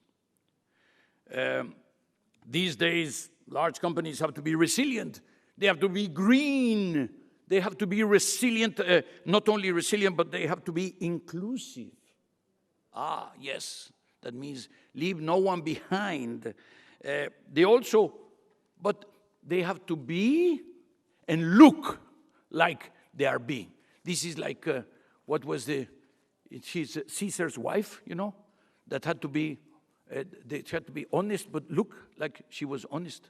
These days, large companies have to be resilient. They have to be green. They have to be resilient, not only resilient, but they have to be inclusive. Yes, That means leave no one behind. They also, but they have to be and look like they are being. This is like, what was she's Caesar's wife, you know, that had to be, they had to be honest, but look like she was honest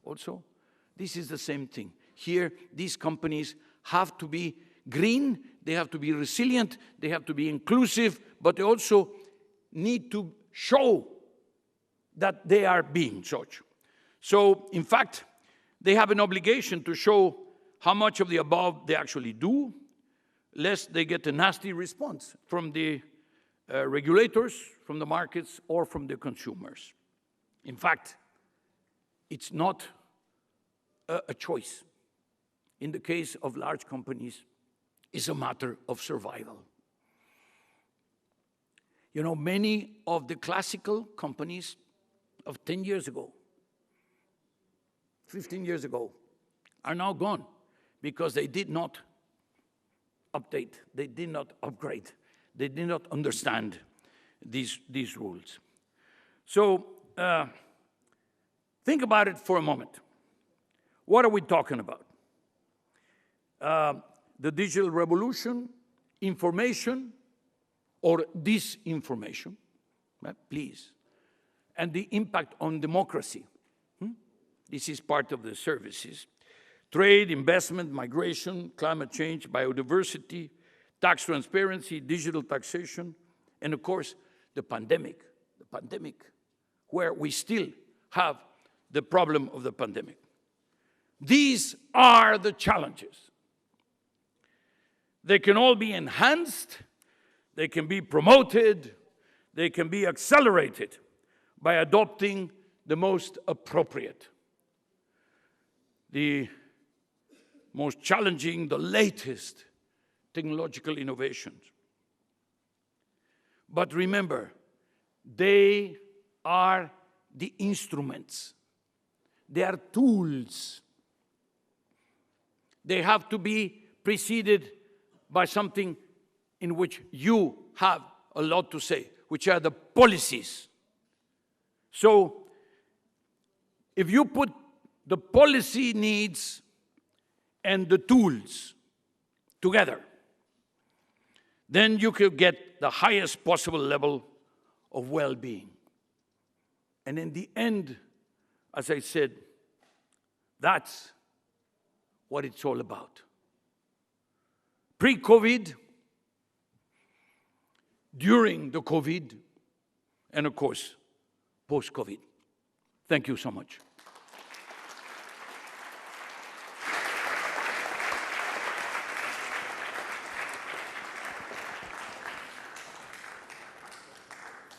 also. This is the same thing. Here, these companies have to be green, they have to be resilient, they have to be inclusive, but they also need to show that they are being such. So, in fact, they have an obligation to show how much of the above they actually do, lest they get a nasty response from the regulators, from the markets, or from the consumers. In fact, it's not a choice. In the case of large companies, it's a matter of survival. You know, many of the classical companies of 10 years ago, 15 years ago, are now gone because they did not update, they did not upgrade, they did not understand these rules. So think about it for a moment. What are we talking about? The digital revolution, information, or disinformation, please, and the impact on democracy. This is part of the services. Trade, investment, migration, climate change, biodiversity, tax transparency, digital taxation, and of course, the pandemic, where we still have the problem of the pandemic. These are the challenges. They can all be enhanced, they can be promoted, they can be accelerated by adopting the most appropriate, the most challenging, the latest technological innovations. But remember, they are the instruments. They are tools. They have to be preceded by something in which you have a lot to say, which are the policies. So, if you put the policy needs and the tools together, then you could get the highest possible level of well-being. And in the end, as I said, that's what it's all about. Pre-COVID, during the COVID, and of course, post-COVID. Thank you so much.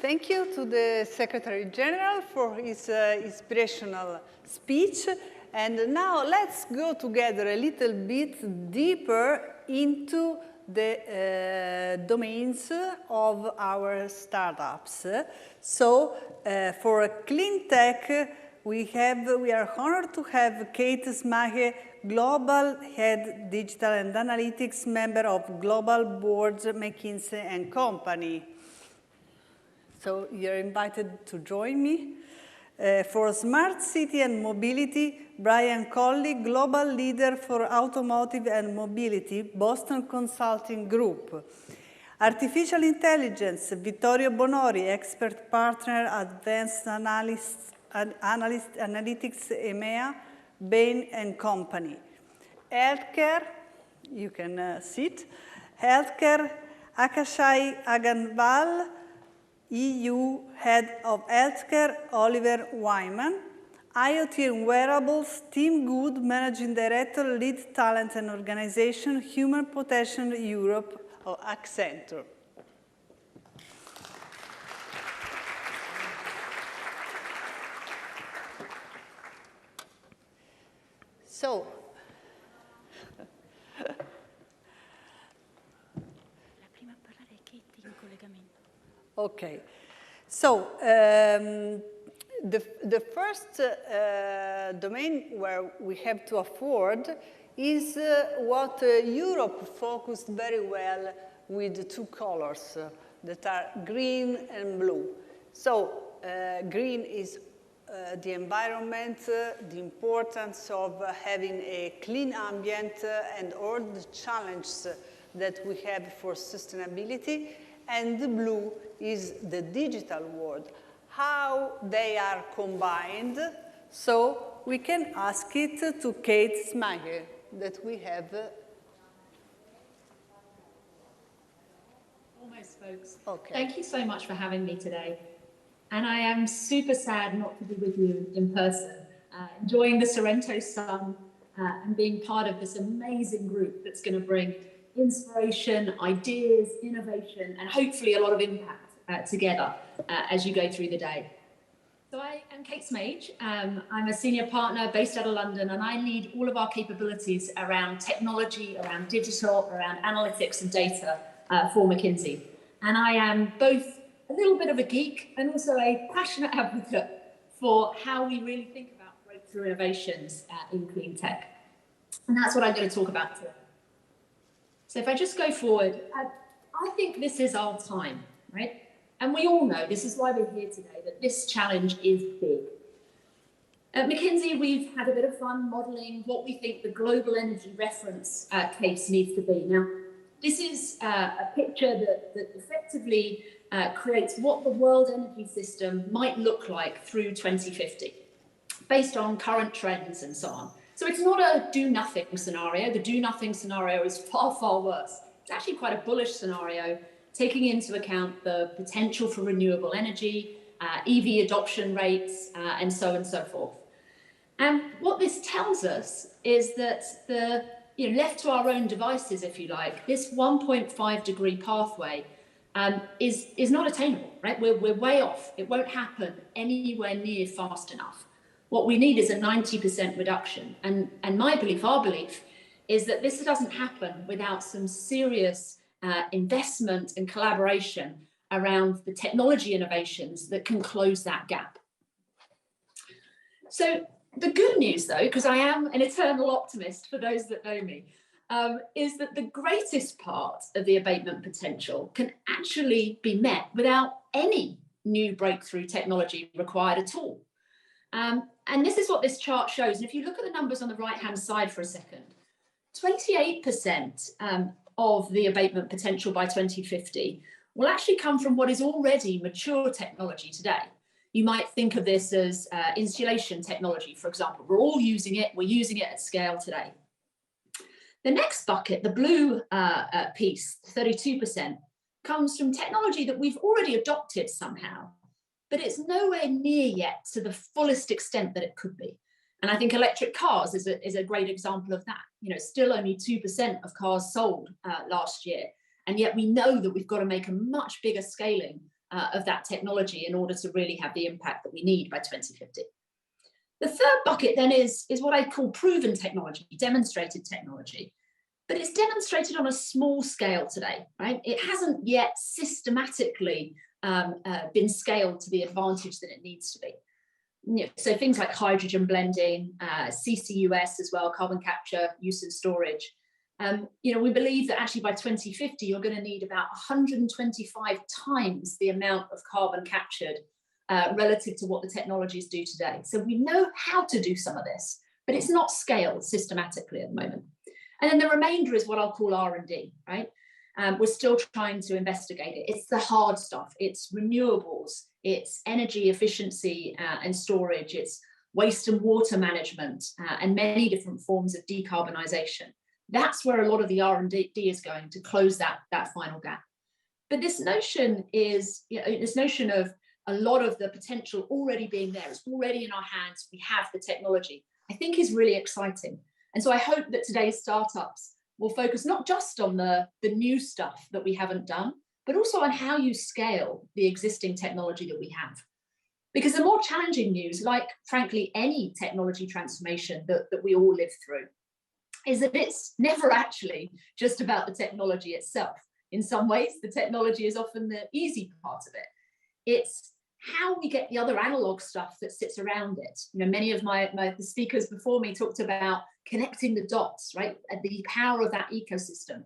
Thank you to the Secretary General for his inspirational speech. And now let's go together a little bit deeper into the domains of our startups. So for clean tech, we are honored to have Kate Smache, Global Head Digital and Analytics, member of Global Boards McKinsey and Company. So you're invited to join me. For Smart City and Mobility, Brian Colley, Global Leader for Automotive and Mobility, Boston Consulting Group. Artificial Intelligence, Vittorio Bonori, Expert Partner, Advanced Analytics EMEA, Bain and Company. Healthcare, you can sit. Healthcare, Akashai Agarwal, EU Head of Healthcare, Oliver Wyman. IoT and Wearables, Tim Good, Managing Director, Lead Talent and Organization, Human Potential Europe of Accenture. So, okay, so the first domain where we have to afford is what Europe focused very well with two colors that are green and blue. So green is the environment, the importance of having a clean ambient and all the challenges that we have for sustainability. And the blue is the digital world, how they are combined. So we can ask it to Kate Smager that we have.
Almost, folks.
Okay.
Thank you so much for having me today. And I am super sad not to be with you in person, enjoying the Sorrento sun and being part of this amazing group that's going to bring inspiration, ideas, innovation, and hopefully a lot of impact together as you go through the day. So I am Kate Smage. I'm a senior partner based out of London, and I lead all of our capabilities around technology, around digital, around analytics and data for McKinsey. And I am both a little bit of a geek and also a passionate advocate for how we really think about breakthrough innovations in clean tech. And that's what I'm going to talk about today. So if I just go forward, I think this is our time, right? And we all know, this is why we're here today, that this challenge is big. At McKinsey, we've had a bit of fun modelling what we think the global energy reference case needs to be. Now, this is a picture that effectively creates what the world energy system might look like through 2050, based on current trends and so on. So it's not a do-nothing scenario. The do-nothing scenario is far, far worse. It's actually quite a bullish scenario, taking into account the potential for renewable energy, EV adoption rates, and so on and so forth. And what this tells us is that left to our own devices, if you like, this 1.5 degree pathway is not attainable, right? We're way off. It won't happen anywhere near fast enough. What we need is a 90% reduction. And my belief, our belief, is that this doesn't happen without some serious investment and collaboration around the technology innovations that can close that gap. So the good news, though, because I am an eternal optimist for those that know me, is that the greatest part of the abatement potential can actually be met without any new breakthrough technology required at all. And this is what this chart shows. And if you look at the numbers on the right-hand side for a second, 28% of the abatement potential by 2050 will actually come from what is already mature technology today. You might think of this as insulation technology, for example. We're all using it. We're using it at scale today. The next bucket, the blue piece, 32%, comes from technology that we've already adopted somehow, but it's nowhere near yet to the fullest extent that it could be. And I think electric cars is a great example of that. Still only 2% of cars sold last year. And yet we know that we've got to make a much bigger scaling of that technology in order to really have the impact that we need by 2050. The third bucket then is what I call proven technology, demonstrated technology. But it's demonstrated on a small scale today, right? It hasn't yet systematically been scaled to the advantage that it needs to be. So things like hydrogen blending, CCUS as well, carbon capture, use and storage. We believe that actually by 2050, you're going to need about 125 times the amount of carbon captured relative to what the technologies do today. So we know how to do some of this, but it's not scaled systematically at the moment. And then the remainder is what I'll call R&D, right? We're still trying to investigate it. It's the hard stuff. It's renewables. It's energy efficiency and storage. It's waste and water management and many different forms of decarbonisation. That's where a lot of the R&D is going to close that final gap. But this notion is, this notion of a lot of the potential already being there, it's already in our hands, we have the technology, I think is really exciting. And so I hope that today's startups will focus not just on the new stuff that we haven't done, but also on how you scale the existing technology that we have. Because the more challenging news, like frankly any technology transformation that we all live through, is that it's never actually just about the technology itself. In some ways, the technology is often the easy part of it. It's how we get the other analog stuff that sits around it. Many of the speakers before me talked about connecting the dots, right? The power of that ecosystem.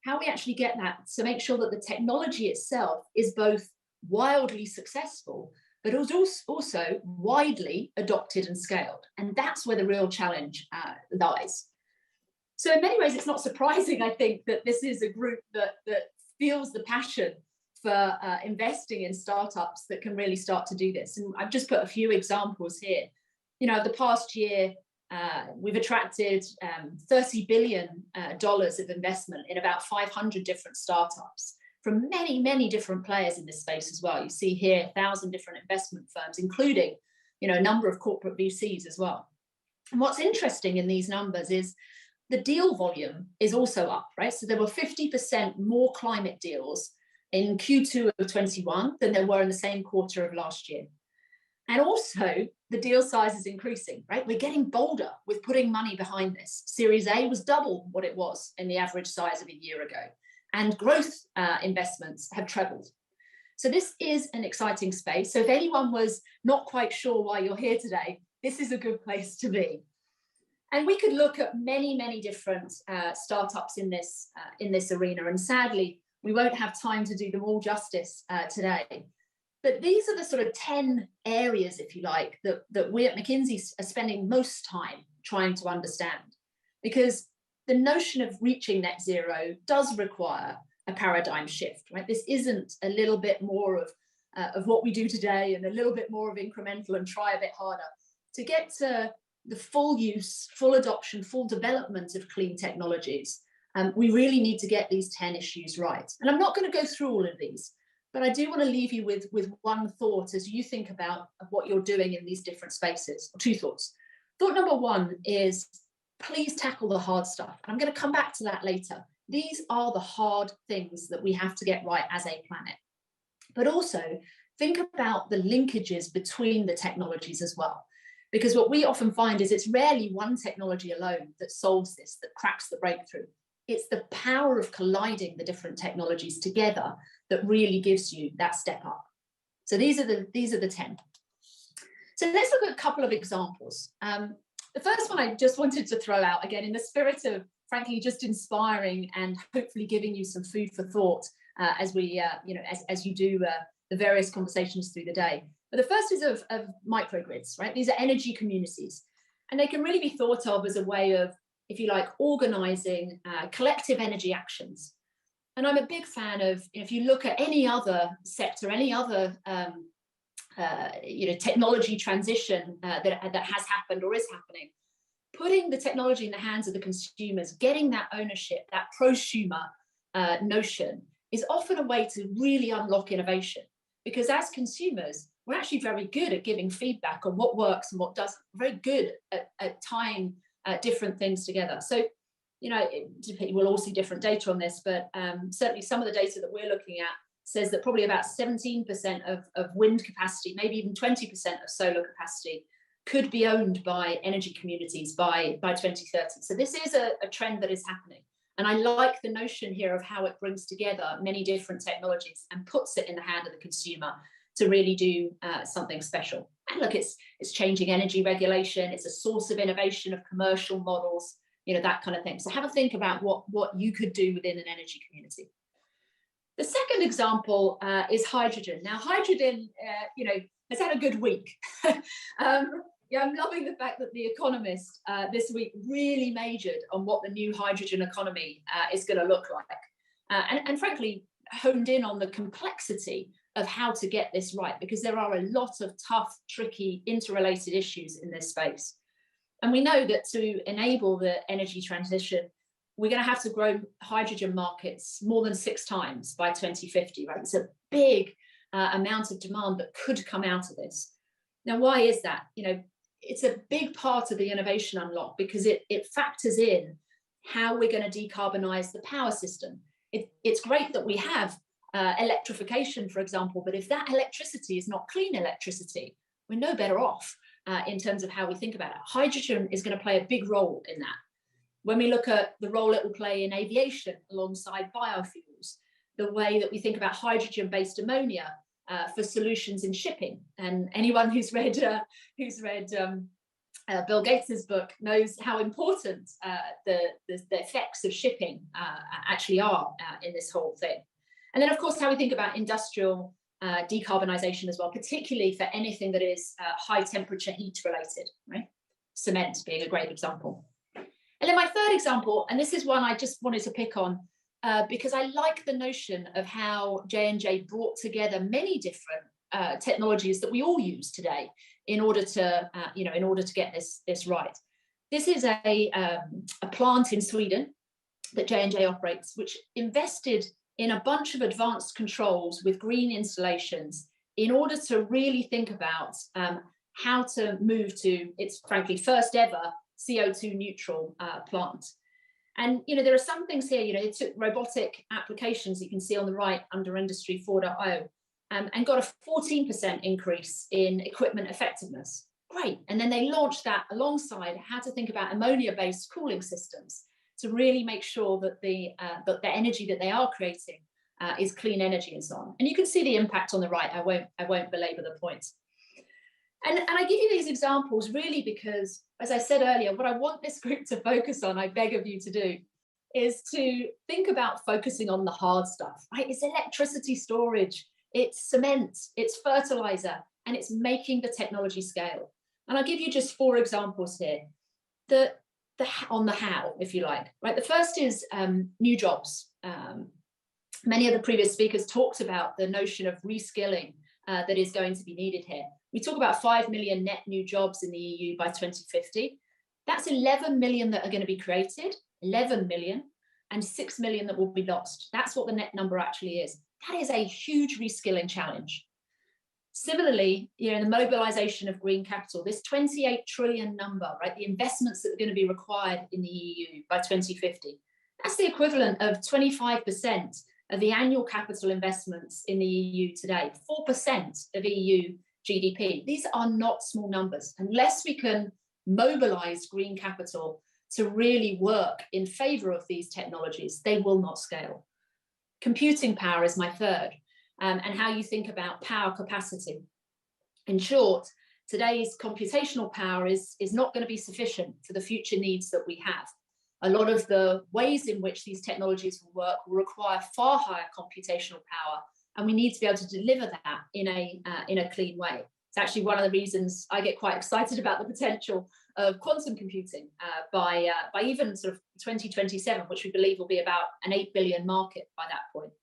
How we actually get that to make sure that the technology itself is both wildly successful, but it was also widely adopted and scaled. And that's where the real challenge lies. So in many ways, it's not surprising, I think, that this is a group that feels the passion for investing in startups that can really start to do this. And I've just put a few examples here. You know, the past year, we've attracted $30 billion of investment in about 500 different startups from many, many different players in this space as well. You see here 1,000 different investment firms, including, you know, a number of corporate VCs as well. And what's interesting in these numbers is the deal volume is also up, right? So there were 50% more climate deals in Q2 of 21 than there were in the same quarter of last year. And also the deal size is increasing, right? We're getting bolder with putting money behind this. Series A was double what it was in the average size of a year ago. And growth investments have trebled. So this is an exciting space. So if anyone was not quite sure why you're here today, this is a good place to be. And we could look at many, many different startups in this arena. And sadly, we won't have time to do them all justice today. But these are the sort of 10 areas, if you like, that we at McKinsey are spending most time trying to understand. Because the notion of reaching net zero does require a paradigm shift, right? This isn't a little bit more of what we do today and a little bit more of incremental and try a bit harder. To get to the full use, full adoption, full development of clean technologies, we really need to get these 10 issues right. And I'm not going to go through all of these, but I do want to leave you with one thought as you think about what you're doing in these different spaces, or two thoughts. Thought number one is, please tackle the hard stuff. I'm going to come back to that later. These are the hard things that we have to get right as a planet. But also think about the linkages between the technologies as well. Because what we often find is it's rarely one technology alone that solves this, that cracks the breakthrough. It's the power of colliding the different technologies together that really gives you that step up. So these are the 10. So let's look at a couple of examples. The first one I just wanted to throw out, again, in the spirit of, frankly, just inspiring and hopefully giving you some food for thought as we, as you do the various conversations through the day. But the first is of microgrids, right? These are energy communities, and they can really be thought of as a way of, if you like, organizing collective energy actions. And I'm a big fan of, if you look at any other sector, any other technology transition that has happened or is happening, putting the technology in the hands of the consumers, getting that ownership, that prosumer notion is often a way to really unlock innovation. Because as consumers, we're actually very good at giving feedback on what works and what doesn't. We're very good at tying different things together. So, you know, we'll all see different data on this, but certainly some of the data that we're looking at says that probably about 17% of wind capacity, maybe even 20% of solar capacity could be owned by energy communities by 2030. So this is a trend that is happening. And I like the notion here of how it brings together many different technologies and puts it in the hand of the consumer to really do something special. And look, it's changing energy regulation. It's a source of innovation of commercial models, you know, that kind of thing. So have a think about what you could do within an energy community. The second example is hydrogen. Now, hydrogen, has had a good week. Yeah, I'm loving the fact that The Economist this week really majored on what the new hydrogen economy is going to look like. And frankly, honed in on the complexity of how to get this right, because there are a lot of tough, tricky, interrelated issues in this space. And we know that to enable the energy transition, we're going to have to grow hydrogen markets more than 6 times by 2050, right? It's a big amount of demand that could come out of this. Now, why is that? You know, it's a big part of the innovation unlock because it factors in how we're going to decarbonize the power system. It's great that we have electrification, for example, but if that electricity is not clean electricity, we're no better off in terms of how we think about it. Hydrogen is going to play a big role in that. When we look at the role it will play in aviation alongside biofuels, the way that we think about hydrogen-based ammonia for solutions in shipping, and anyone who's read Bill Gates's book knows how important the effects of shipping actually are in this whole thing. And then, of course, how we think about industrial decarbonisation as well, particularly for anything that is high temperature heat related, right? Cement being a great example. And then my third example, and this is one I just wanted to pick on because I like the notion of how J&J brought together many different technologies that we all use today in order to, in order to get this right. This is a plant in Sweden that J&J operates, which invested in a bunch of advanced controls with green installations in order to really think about how to move to its, frankly, first ever CO2 neutral plant. And, there are some things here, it took robotic applications you can see on the right under Industry 4.0 and got a 14% increase in equipment effectiveness. Great. And then they launched that alongside how to think about ammonia-based cooling systems to really make sure that the energy that they are creating is clean energy and so on. And you can see the impact on the right. I won't belabor the point. And I give you these examples really because, as I said earlier, what I want this group to focus on, I beg of you to do, is to think about focusing on the hard stuff, right? It's electricity storage, it's cement, it's fertilizer, and it's making the technology scale. And I'll give you just 4 examples here. On the how, if you like, right? The first is new jobs. Many of the previous speakers talked about the notion of reskilling that is going to be needed here. We talk about 5 million net new jobs in the EU by 2050. That's 11 million that are going to be created, 11 million, and 6 million that will be lost. That's what the net number actually is. That is a huge reskilling challenge. Similarly, the mobilization of green capital, this 28 trillion number, right? The investments that are going to be required in the EU by 2050. That's the equivalent of 25% of the annual capital investments in the EU today, 4% of EU GDP. These are not small numbers. Unless we can mobilize green capital to really work in favor of these technologies, they will not scale. Computing power is my third. And how you think about power capacity. In short, today's computational power is not going to be sufficient for the future needs that we have. A lot of the ways in which these technologies will work will require far higher computational power, and we need to be able to deliver that in a clean way. It's actually one of the reasons I get quite excited about the potential of quantum computing by even sort of 2027, which we believe will be about an 8 billion market by that point.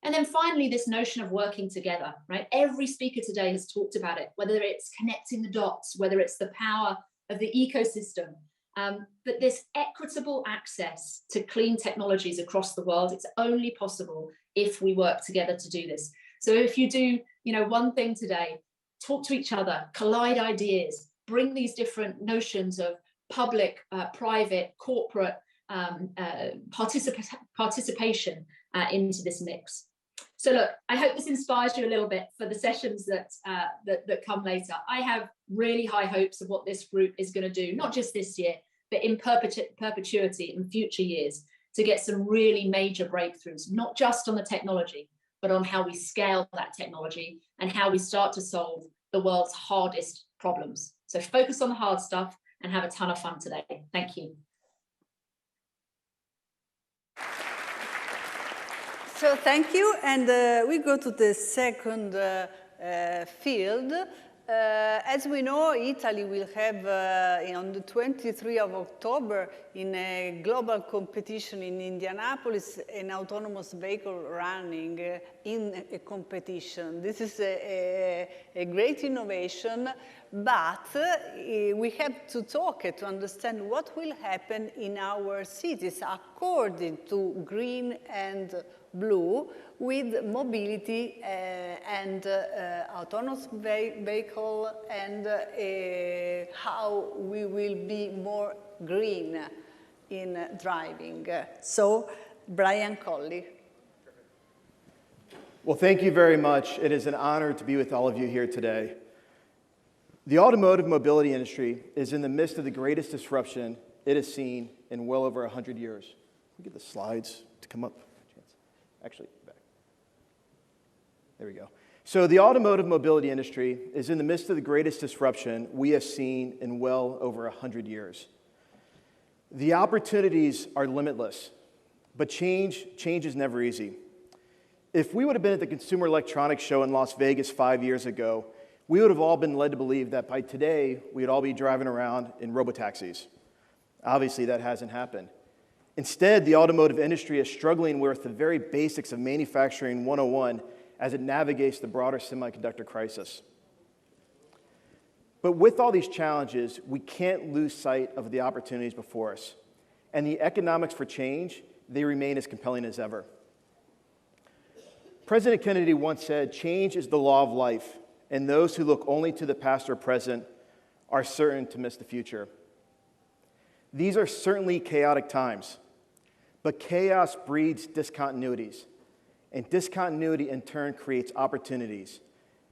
And then finally, this notion of working together, right? Every speaker today has talked about it, whether it's connecting the dots, whether it's the power of the ecosystem, but this equitable access to clean technologies across the world, it's only possible if we work together to do this. So if you do, one thing today, talk to each other, collide ideas, bring these different notions of public, private, corporate participation into this mix. So look, I hope this inspires you a little bit for the sessions that come later. I have really high hopes of what this group is going to do, not just this year, but in perpetuity in future years, to get some really major breakthroughs, not just on the technology, but on how we scale that technology and how we start to solve the world's hardest problems. So focus on the hard stuff and have a ton of fun today. Thank you.
So thank you, and we go to the second field. As we know, Italy will have on the 23rd of October in a global competition in Indianapolis, an autonomous vehicle running in a competition. This is a great innovation, but we have to talk to understand what will happen in our cities according to green and blue with mobility and autonomous vehicle and how we will be more green in driving. So, Brian Colley.
Well, thank you very much. It is an honor to be with all of you here today. The automotive mobility industry is in the midst of the greatest disruption it has seen in well over 100 years. Can we get the slides to come up? Actually, back. There we go. So the automotive mobility industry is in the midst of the greatest disruption we have seen in well over 100 years. The opportunities are limitless, but change is never easy. If we would have been at the Consumer Electronics Show in Las Vegas 5 years ago, we would have all been led to believe that by today, we'd all be driving around in robotaxis. Obviously, that hasn't happened. Instead, the automotive industry is struggling with the very basics of manufacturing 101 as it navigates the broader semiconductor crisis. But with all these challenges, we can't lose sight of the opportunities before us. And the economics for change, they remain as compelling as ever. President Kennedy once said, "Change is the law of life, and those who look only to the past or present are certain to miss the future." These are certainly chaotic times, but chaos breeds discontinuities, and discontinuity in turn creates opportunities.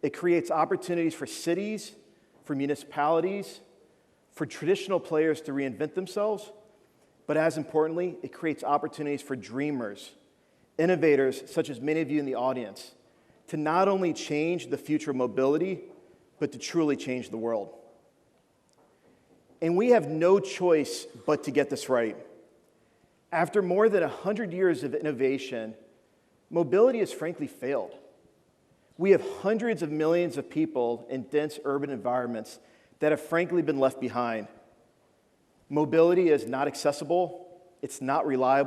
It creates opportunities for cities, for municipalities, for traditional players to reinvent themselves, but as importantly, it creates opportunities for dreamers, innovators such as many of you in the audience, to not only change the future of mobility, but to truly change the world. And we have no choice but to get this right. After more than 100 years of innovation, mobility has frankly failed. We have hundreds of millions of people in dense urban environments that have frankly been left behind. Mobility is not accessible, it's not reliable,